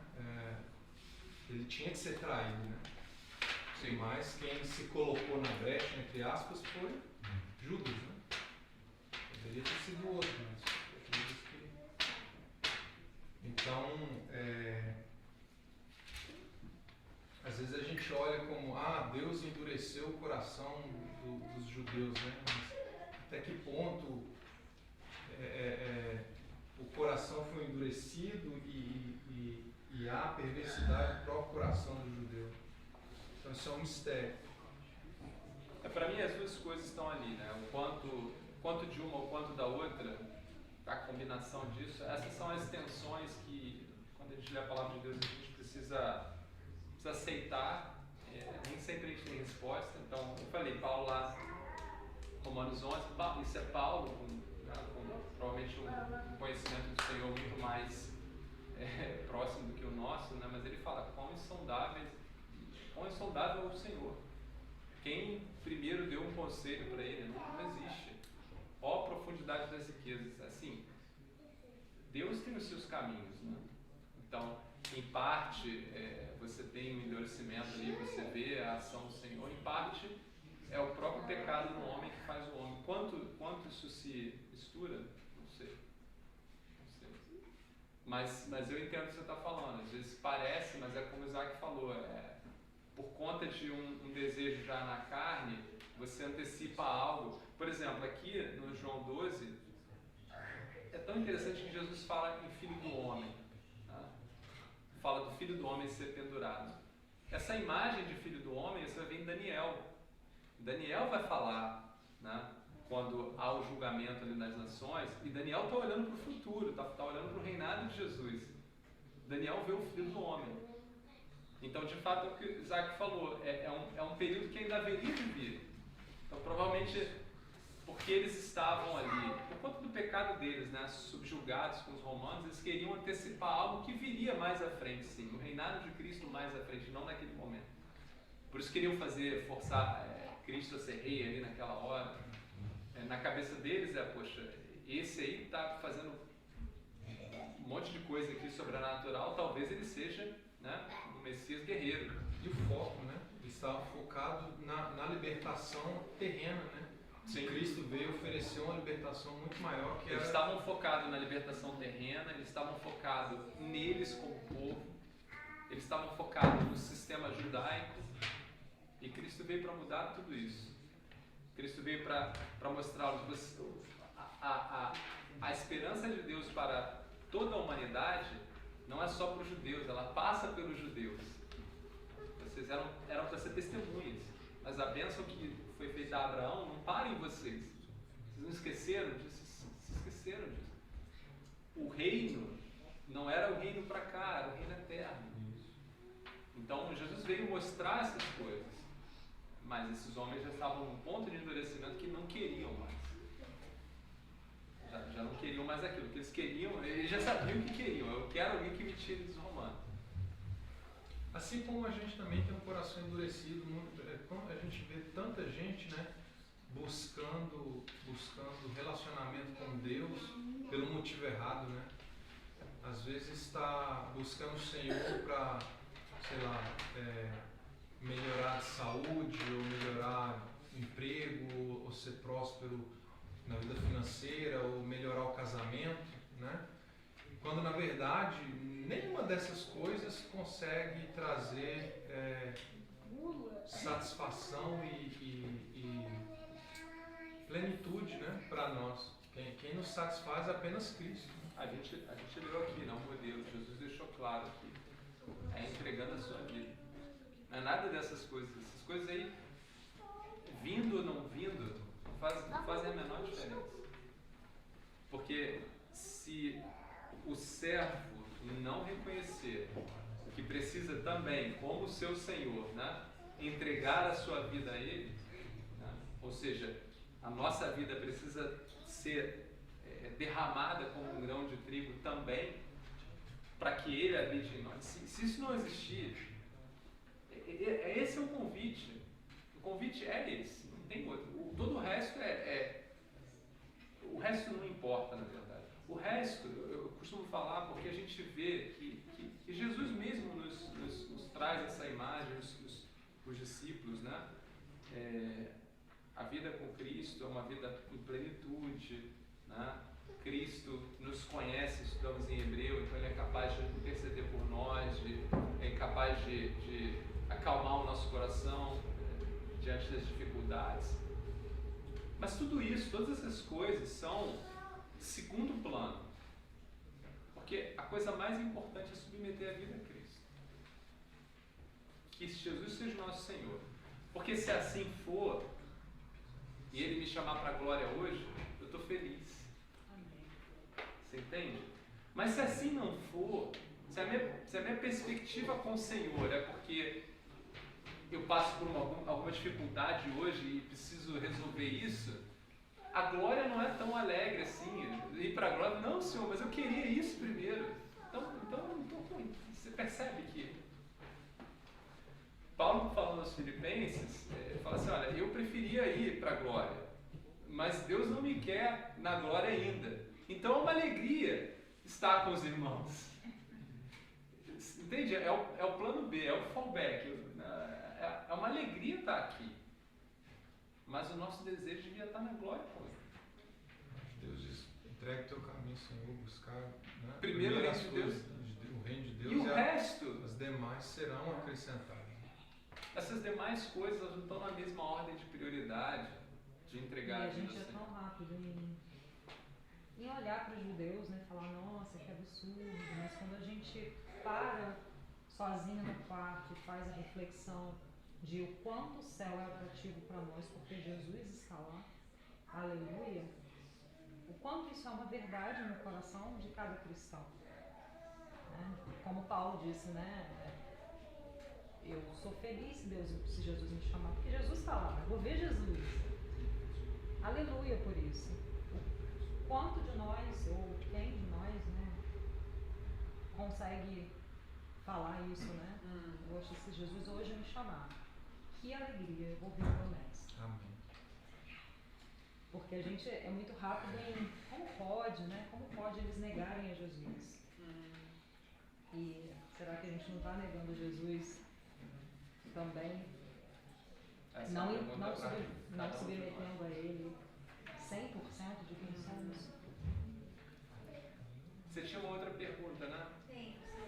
Ele tinha que ser traído, né? Sim. Mas quem se colocou na brecha, entre aspas, foi Judas, né? Poderia ter sido outro, mas foi Judas que... Então, às vezes a gente olha como, Deus endureceu o coração dos judeus, né? Mas até que ponto o coração foi endurecido e há perversidade no próprio coração do judeu. Então isso é um mistério. Para mim as duas coisas estão ali, né? O quanto de uma ou quanto da outra, a combinação disso, essas são as tensões que, quando a gente lê a palavra de Deus, a gente precisa aceitar. Nem sempre a gente tem resposta. Então, eu falei, Paulo lá, Romanos 11, isso é Paulo, com provavelmente um conhecimento do Senhor muito mais próximo do que o nosso, né? Mas ele fala, quão insondável é o Senhor. Quem primeiro deu um conselho para ele não existe. Ó a profundidade das riquezas. Assim, Deus tem os seus caminhos, né? Então, em parte, você tem um endurecimento ali, você vê a ação do Senhor. Em parte, é o próprio pecado no homem que faz o homem. Quanto isso se mistura? Não sei. Mas eu entendo o que você está falando. Às vezes parece, mas é como o Isaac falou. Por conta de um desejo já na carne, você antecipa algo. Por exemplo, aqui no João 12, é tão interessante que Jesus fala em Filho do Homem. Tá? Fala do Filho do Homem ser pendurado. Essa imagem de Filho do Homem, você vai ver em Daniel. Daniel vai falar, né, quando há o julgamento ali nas nações, e Daniel está olhando para o futuro, está olhando para o reinado de Jesus. Daniel vê o Filho do Homem. Então, de fato, é o que o Isaac falou, é um período que ainda haveria de vir. Então, provavelmente, porque eles estavam ali, por conta do pecado deles, né, subjugados com os romanos, eles queriam antecipar algo que viria mais à frente, sim, o reinado de Cristo mais à frente, não naquele momento. Por isso queriam forçar Cristo a ser rei ali naquela hora. Na cabeça deles poxa, esse aí está fazendo um monte de coisa aqui sobrenatural, talvez ele seja, né, um Messias guerreiro. E o foco, né? Eles estavam focados na libertação terrena, né? Sim. Cristo veio oferecer uma libertação muito maior que eles estavam focados na libertação terrena, eles estavam focados neles como povo, eles estavam focados no sistema judaico, e Cristo veio para mudar tudo isso. Cristo veio para mostrar-los a esperança de Deus para toda a humanidade. Não é só para os judeus, ela passa pelos judeus. Vocês eram para ser testemunhas, mas a bênção que foi feita a Abraão não para em vocês. Vocês não esqueceram disso? Se esqueceram disso. O reino não era o reino para cá, era o reino eterno. Então Jesus veio mostrar essas coisas, mas esses homens já estavam num ponto de endurecimento que não queriam mais. Já não queriam mais aquilo que eles queriam, eles já sabiam o que queriam. Eu quero alguém que me tire dos romanos. Assim como a gente também tem um coração endurecido, a gente vê tanta gente, né, buscando relacionamento com Deus pelo motivo errado, né? Às vezes está buscando o Senhor para, sei lá, melhorar a saúde, ou melhorar o emprego, ou ser próspero na vida financeira, ou melhorar o casamento, né? Quando na verdade nenhuma dessas coisas consegue trazer satisfação e plenitude, né, para nós. Quem nos satisfaz é apenas Cristo. A gente leu aqui, não, modelo. Jesus deixou claro aqui. Entregando a sua vida. Não é nada dessas coisas. Essas coisas aí, vindo ou não vindo, não fazem a menor diferença. Porque se o servo não reconhecer que precisa também, como o seu Senhor, né, entregar a sua vida a Ele, né, ou seja, a nossa vida precisa ser derramada como um grão de trigo também, para que Ele habite em nós. Se isso não existir, esse é o convite. O convite é esse, não tem outro. Todo o resto o resto não importa, na verdade. O resto, eu costumo falar porque a gente vê que Jesus mesmo nos traz essa imagem, os discípulos, né? A vida com Cristo é uma vida em plenitude, né? Cristo nos conhece, estudamos em Hebreu, então Ele é capaz de interceder por nós, é capaz de acalmar o nosso coração diante das dificuldades. Mas tudo isso, todas essas coisas são de segundo plano. Porque a coisa mais importante é submeter a vida a Cristo. Que Jesus seja o nosso Senhor. Porque se assim for, e Ele me chamar para a glória hoje, eu estou feliz. Você entende? Mas se assim não for, se a minha perspectiva com o Senhor é porque eu passo por alguma dificuldade hoje e preciso resolver isso, a glória não é tão alegre assim. Ir para a glória, não, Senhor, mas eu queria isso primeiro. Então você percebe que Paulo, falando aos Filipenses, fala assim, olha, eu preferia ir para a glória, mas Deus não me quer na glória ainda. Então é uma alegria estar com os irmãos. Entende? É o plano B, é o fallback. É uma alegria estar aqui. Mas o nosso desejo devia estar na glória com Ele. Deus diz, entregue o teu caminho, Senhor, buscar, né? Primeiro o reino de Deus. O reino de Deus E o resto, as demais serão acrescentadas. essas demais coisas, elas não estão na mesma ordem de prioridade de entregar E a a vida gente ao é Senhor. tão rápido em olhar para os judeus, né? Falar, nossa, que absurdo. Mas quando a gente para sozinho no quarto e faz a reflexão de o quanto o céu é atrativo para nós, porque Jesus está lá, aleluia, o quanto isso é uma verdade no coração de cada cristão. Né? Como Paulo disse, né? Eu sou feliz se Jesus me chamar, porque Jesus está lá, eu vou ver Jesus. Aleluia por isso. O quanto de nós, ou quem de nós, né, consegue falar isso, né? Poxa, se Jesus hoje me chamar, que alegria, eu vou ver o meu mestre. Amém. Porque a gente é muito rápido em como pode, né? Como pode eles negarem a Jesus? E será que a gente não está negando Jesus também? Essa Não, é uma pergunta pra não cada um de nós. submetendo a Ele 100% de quem somos? Você tinha uma outra pergunta, né? Tem, é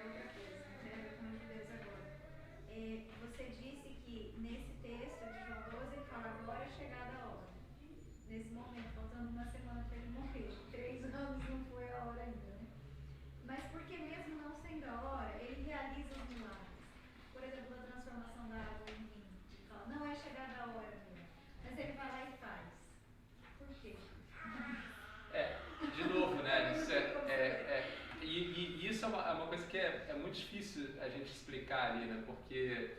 outra coisa, não tem a ver com os judeus agora. Você disse que nesse texto de João 12 ele fala agora é chegada a hora. Nesse momento, faltando uma semana para ele morrer. 3 anos não foi a hora ainda, né? Mas porque mesmo não sendo a hora, ele realiza os milagres. Por exemplo, a transformação da água em vinho. Ele fala, não é chegada a hora mesmo. Mas ele vai lá e faz. Por quê? De novo, né? Isso é uma coisa que é muito difícil a gente explicar ali, né? Porque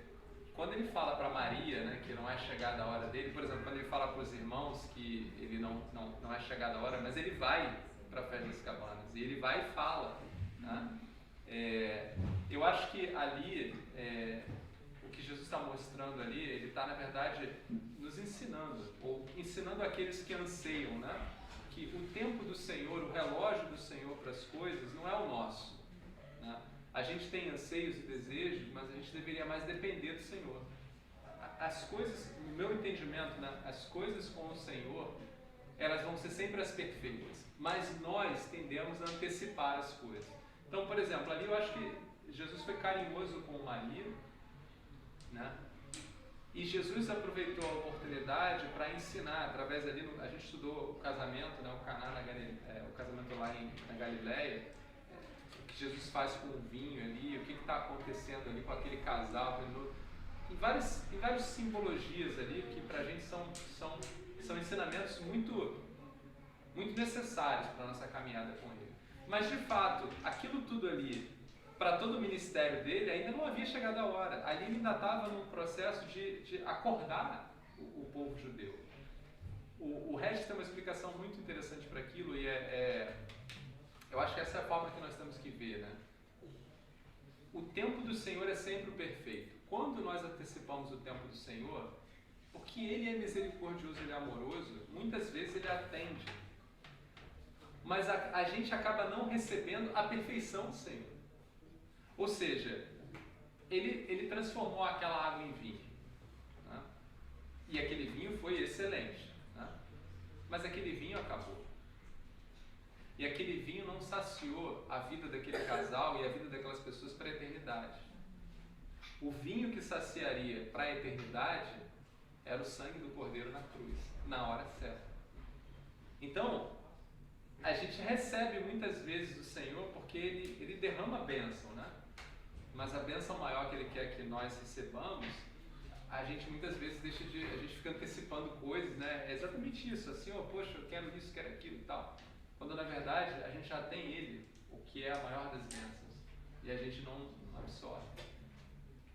quando ele fala para Maria, né, que não é chegada a hora dele, por exemplo, quando ele fala para os irmãos que ele não é chegada a hora, mas ele vai para a festa das cabanas e ele vai e fala, né? Eu acho que ali o que Jesus está mostrando ali, ele está na verdade nos ensinando, ou ensinando aqueles que anseiam, né? Que o tempo do Senhor, o relógio do Senhor para as coisas não é o nosso, né? A gente tem anseios e desejos, mas a gente deveria mais depender do Senhor. As coisas, no meu entendimento, né, as coisas com o Senhor, elas vão ser sempre as perfeitas, mas nós tendemos a antecipar as coisas. Então, por exemplo, ali eu acho que Jesus foi carinhoso com Maria, né? E Jesus aproveitou a oportunidade para ensinar, através ali, a gente estudou o casamento, né, o Caná o casamento lá na Galileia, o que Jesus faz com o vinho ali, o que está acontecendo ali com aquele casal, em várias simbologias ali que para a gente são ensinamentos muito, muito necessários para a nossa caminhada com Ele. Mas de fato, aquilo tudo ali, para todo o ministério dele, ainda não havia chegado a hora. Ali ele ainda estava num processo de acordar o povo judeu. O Regis tem uma explicação muito interessante para aquilo e eu acho que essa é a forma que nós temos que ver, né? O tempo do Senhor é sempre o perfeito. Quando nós antecipamos o tempo do Senhor, porque Ele é misericordioso, Ele é amoroso, muitas vezes Ele atende. Mas a gente acaba não recebendo a perfeição do Senhor. Ou seja, Ele transformou aquela água em vinho. Né? E aquele vinho foi excelente. Né? Mas aquele vinho acabou. E aquele vinho não saciou a vida daquele casal e a vida daquelas pessoas para a eternidade. O vinho que saciaria para a eternidade era o sangue do Cordeiro na cruz, na hora certa. Então, a gente recebe muitas vezes do Senhor porque Ele derrama a bênção, né? Mas a bênção maior que Ele quer que nós recebamos, a gente muitas vezes a gente fica antecipando coisas, né? É exatamente isso, assim, poxa, eu quero isso, quero aquilo e tal. Quando na verdade a gente já tem Ele, o que é a maior das bênçãos, e a gente não absorve.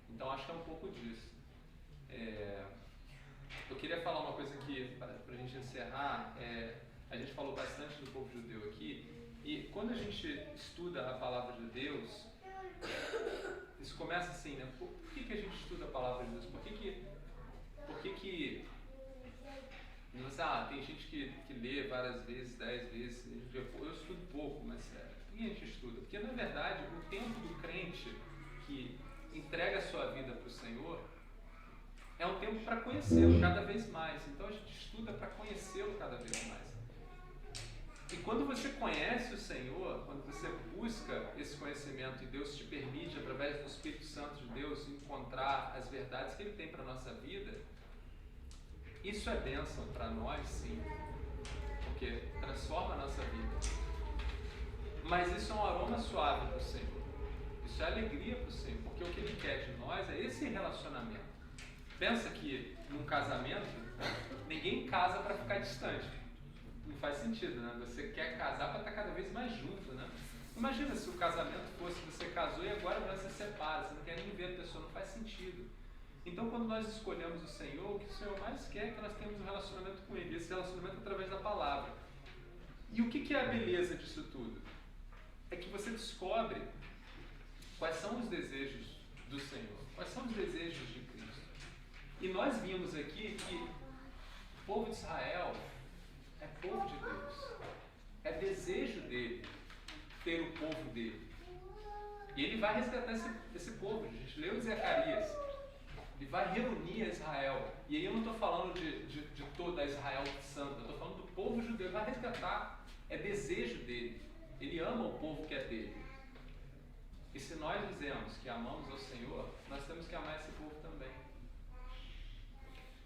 Então acho que é um pouco disso. Eu queria falar uma coisa aqui para a gente encerrar. A gente falou bastante do povo judeu aqui, e quando a gente estuda a palavra de Deus, isso começa assim, né? Por que a gente estuda a palavra de Deus? Por que tem gente que lê várias vezes, 10 vezes, eu estudo pouco, mas por que a gente estuda? Porque na verdade o tempo do crente que entrega a sua vida para o Senhor é um tempo para conhecê-lo cada vez mais. Então a gente estuda para conhecê-lo cada vez mais. E quando você conhece o Senhor, quando você busca esse conhecimento e Deus te permite, através do Espírito Santo de Deus, encontrar as verdades que Ele tem para a nossa vida, isso é bênção para nós, sim, porque transforma a nossa vida. Mas isso é um aroma suave para o Senhor. Isso é alegria para o Senhor, porque o que Ele quer de nós é esse relacionamento. Pensa que num casamento, ninguém casa para ficar distante. Não faz sentido, né? Você quer casar para estar cada vez mais junto, né? Imagina se o casamento fosse, você casou e agora você se separa, você não quer nem ver a pessoa, não faz sentido. Então, quando nós escolhemos o Senhor, o que o Senhor mais quer é que nós tenhamos um relacionamento com Ele, esse relacionamento através da palavra. E o que é a beleza disso tudo? É que você descobre quais são os desejos do Senhor, quais são os desejos de Cristo. E nós vimos aqui que o povo de Israel é povo de Deus, é desejo dele ter o povo dele. E ele vai resgatar esse povo. A gente leu em Zacarias. Ele vai reunir a Israel. E aí eu não estou falando de toda a Israel santa, eu estou falando do povo judeu. Ele vai resgatar. É desejo dele. Ele ama o povo que é dele. E se nós dizemos que amamos ao Senhor, nós temos que amar esse povo também.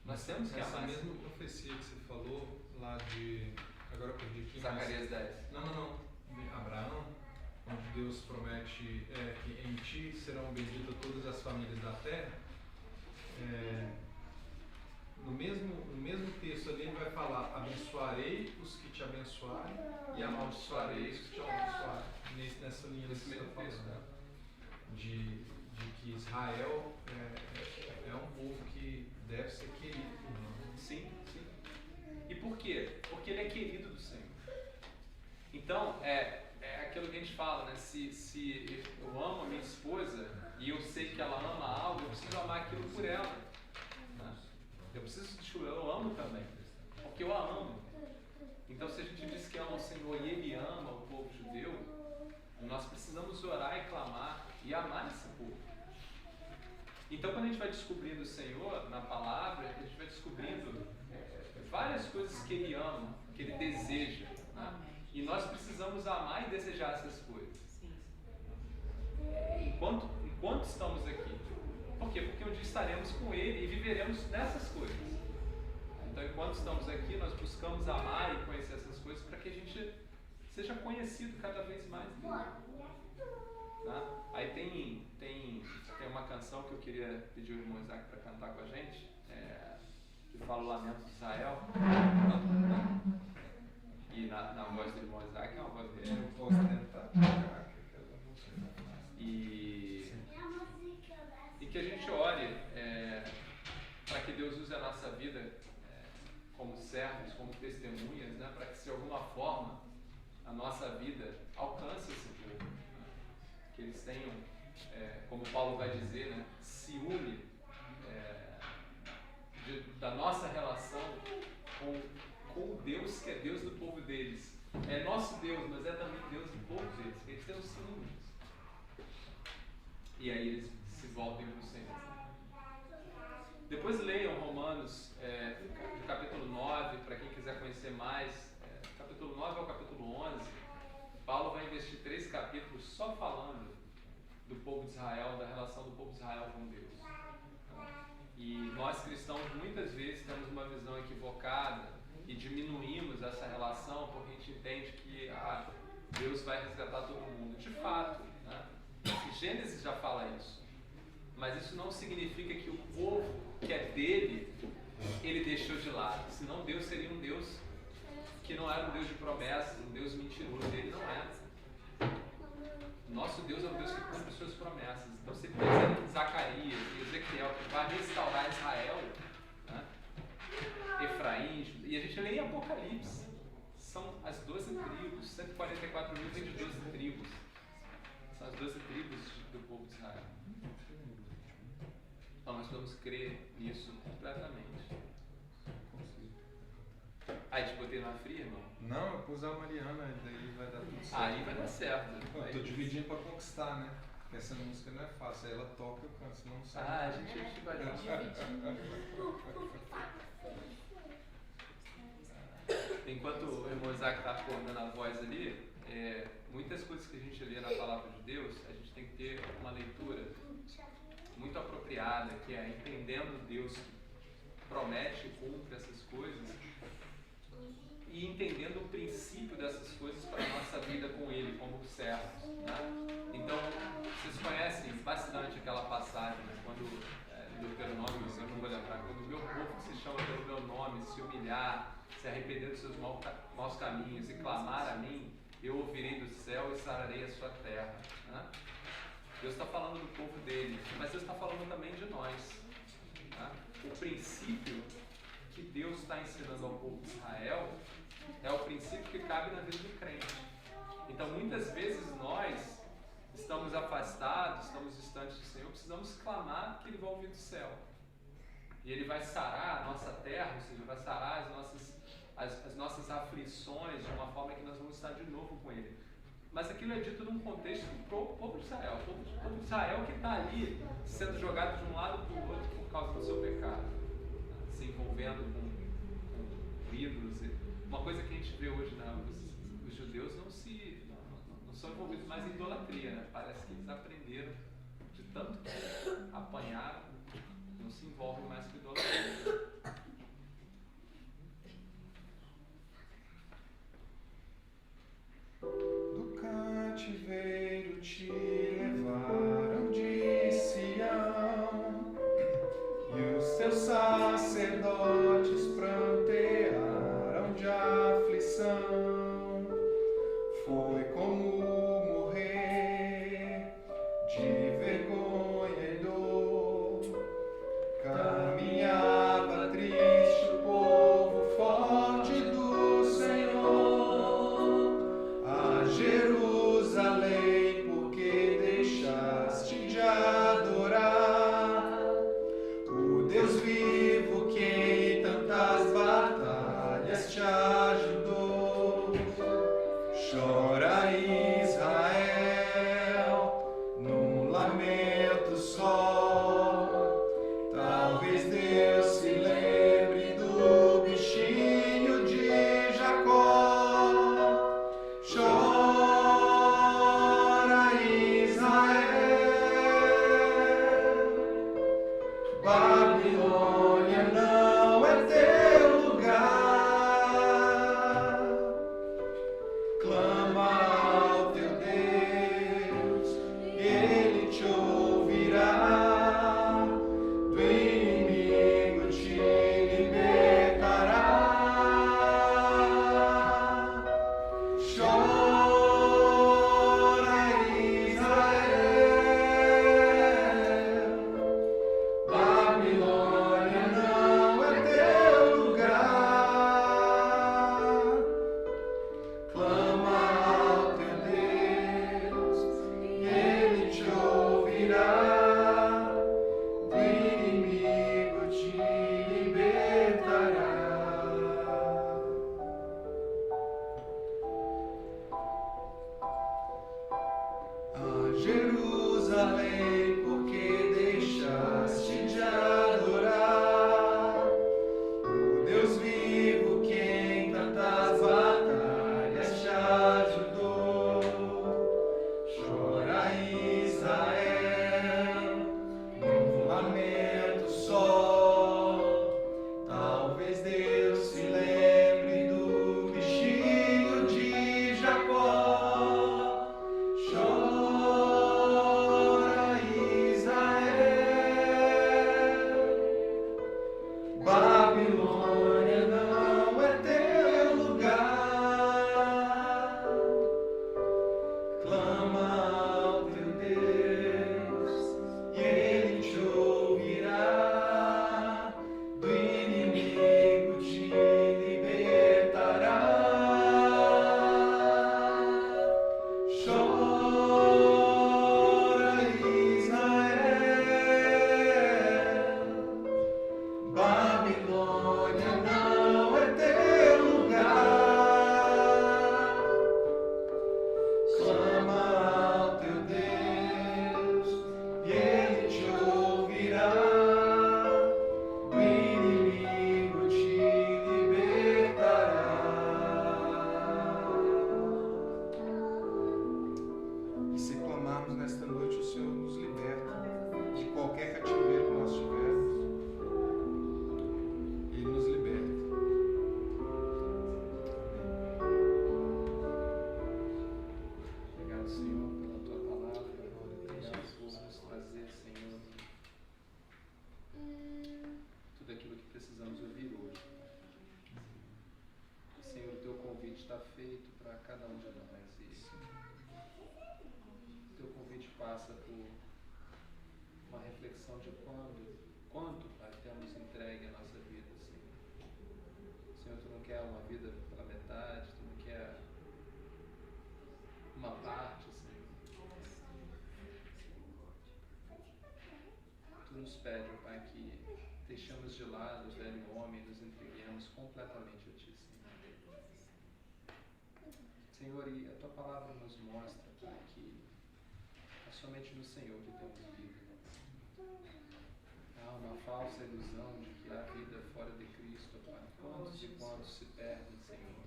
Nós temos que amar. Essa mesma profecia que você falou lá de... Agora eu perdi aqui. Zacarias 10. Não. De Abraão, onde Deus promete que em ti serão benditas todas as famílias da terra. No mesmo texto ali ele vai falar: abençoarei os que te abençoarem e amaldiçoarei os que te amaldiçoarem. Nessa linha desse mesmo texto, né? De que Israel é um povo que deve ser querido. Sim. E por quê? Porque ele é querido do Senhor. Então, é aquilo que a gente fala, né? Se eu amo a minha esposa e eu sei que ela ama algo, eu preciso amar aquilo por ela. Né? Eu amo também, porque eu a amo. Então, se a gente diz que ama o Senhor e Ele ama o povo judeu, nós precisamos orar e clamar e amar esse povo. Então, quando a gente vai descobrindo o Senhor na palavra, a gente vai descobrindo várias coisas que Ele ama, que Ele deseja. Né? E nós precisamos amar e desejar essas coisas. Enquanto estamos aqui. Por quê? Porque um dia estaremos com Ele e viveremos nessas coisas. Então, enquanto estamos aqui, nós buscamos amar e conhecer essas coisas para que a gente seja conhecido cada vez mais dele. Tá? Aí tem uma canção que eu queria pedir ao irmão Isaac para cantar com a gente, que fala o Lamento de Israel. E na voz do irmão Isaac é uma voz dele. Eu posso tentar. nossa vida alcance esse povo, né? Que eles tenham, como Paulo vai dizer, né, ciúme da nossa relação com o Deus que é Deus do povo deles. É nosso Deus, mas é também Deus do povo deles, que eles têm um ciúme. E aí eles se voltem para o Senhor. Depois leiam Romanos, do capítulo 9, para quem quiser conhecer mais. Capítulo 9 ao capítulo 11, Paulo vai investir 3 capítulos só falando do povo de Israel, da relação do povo de Israel com Deus. E nós cristãos muitas vezes temos uma visão equivocada e diminuímos essa relação porque a gente entende que Deus vai resgatar todo mundo. De fato, né? Gênesis já fala isso. Mas isso não significa que o povo que é dele, ele deixou de lado. Senão Deus seria um Deus que não era um Deus de promessas, um Deus mentiroso. Ele não é. Nosso Deus é um Deus que cumpre suas promessas. Então você pensa em Zacarias e Ezequiel, que vai restaurar Israel, né? Efraim, e a gente lê em Apocalipse. São as 12 tribos, 144 mil vem de 12 tribos. São as 12 tribos do povo de Israel. Então nós vamos crer nisso completamente. Aí te botei na fria, irmão? Não, eu pus a Mariana, daí vai dar tudo certo. Aí vai dar certo. Eu tô dividindo pra conquistar, né? Porque essa música não é fácil, aí ela toca e eu canto, senão não sai. A gente vai dar. Enquanto o irmão Isaac está coordenando a voz ali, muitas coisas que a gente lê na palavra de Deus, a gente tem que ter uma leitura muito apropriada, que é entendendo Deus que promete e cumpre essas coisas e entendendo o princípio dessas coisas para a nossa vida com Ele, como servos, né? Então, vocês conhecem bastante aquela passagem, né? Quando, Deuteronômio, eu não vou lembrar, quando o meu povo que se chama pelo meu nome se humilhar, se arrepender dos seus maus caminhos e clamar a mim, eu ouvirei do céu e sararei a sua terra, né? Deus está falando do povo dele, mas Deus está falando também de nós, né? O princípio que Deus está ensinando ao povo de Israel é o princípio que cabe na vida do crente. Então, muitas vezes nós estamos afastados, estamos distantes do Senhor, precisamos clamar que Ele vai ouvir do céu. E Ele vai sarar a nossa terra, ou seja, vai sarar as nossas aflições de uma forma que nós vamos estar de novo com Ele. Mas aquilo é dito num contexto para o povo de Israel. O povo de Israel que está ali sendo jogado de um lado para o outro por causa do seu pecado, né? Se envolvendo com ídolos. Uma coisa que a gente vê hoje, né? Os judeus não são envolvidos mais em idolatria, né? Parece que eles aprenderam de tanto que apanharam, não se envolvem mais com idolatria. Do cativeiro te levaram de Sião, e os teus sacerdotes prantearam de aflição. Foi como morrer de vergonha e dor. Caminhava triste o povo forte do Senhor a Jerusalém, porque Jerusalém, porque deixaste de adorar o Deus vivo que em tantas batalhas te ajudou. Chora Israel, num lamento só. Talvez Deus se lembre do bichinho de Jacó. Chora Israel, Babilônia não é teu lugar. Clama ao teu Deus e Ele te ouvirá. Do inimigo te libertará. Chora Israel, Babilônia não é teu lugar. Clama ao teu Deus e Ele te ouvirá. Do inimigo te libertará. E se clamarmos nesta noite, o Senhor nos liberta de qualquer cativeiro que nós tivermos. Ele nos liberta. Obrigado, Senhor, pela tua palavra. Obrigado por nos trazer, Senhor, tudo aquilo que precisamos ouvir hoje. Senhor, o teu convite está feito para cada um de nós. E o teu convite passa por uma reflexão de quanto, Pai, temos entregue a nossa vida, Senhor. Senhor, tu não quer uma vida pela metade, tu não quer uma parte, Senhor. Tu nos pede, ó Pai, que deixamos de lado o velho homem e nos entreguemos completamente a Ti, Senhor. Senhor, e a Tua palavra nos mostra, Pai, que é somente no Senhor que temos vida. Há uma falsa ilusão de que há vida fora de Cristo, Pai. Quantos e quantos se perdem, Senhor?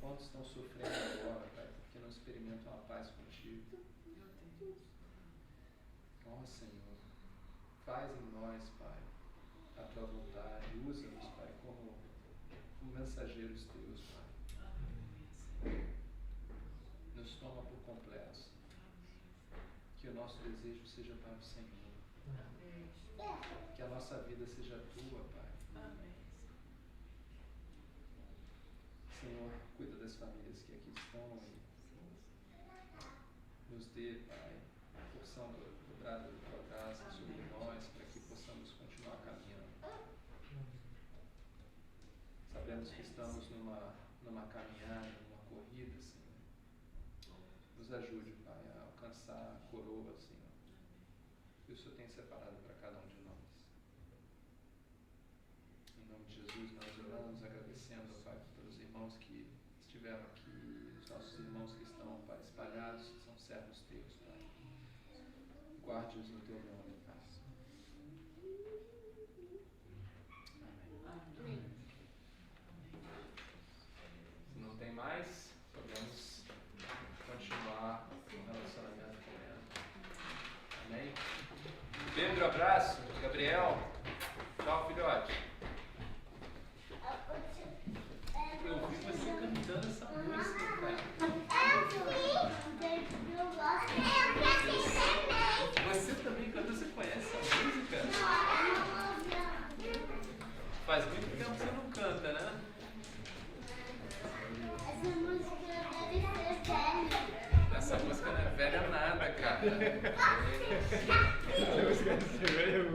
Quantos estão sofrendo agora, Pai, porque não experimentam a paz contigo? Ó Senhor, faz em nós, Pai, a Tua vontade. Usa-nos, Pai, como mensageiros Teus, Pai. Nos toma por completo. Que o nosso desejo seja para o Senhor. Que a nossa vida seja Tua, Pai. Senhor, cuida das famílias que aqui estão e nos dê, Pai, a porção dobrada da Tua graça sobre nós, para que possamos continuar caminhando. Sabemos que estamos numa caminhada, numa corrida, Senhor. Nos ajude, Pai, a alcançar a coroa, Senhor, que o Senhor tem separado para cada um de nós. Em nome de Jesus, nós oramos agradecendo, Pai, pelos irmãos que estiveram aqui, os nossos irmãos que estão, Pai, espalhados, que são servos Teus, Pai. Guarde-os no Teu nome, Pai. Amém. Se não tem mais, podemos continuar o relacionamento com ela. Amém? Pedro, abraço. Gabriel, tchau, filhote. Eu ouvi você cantando essa música, cara. Você também canta, você conhece essa música? Faz muito tempo que você não canta, né? Essa música não é velha nada, cara. Essa música é velha,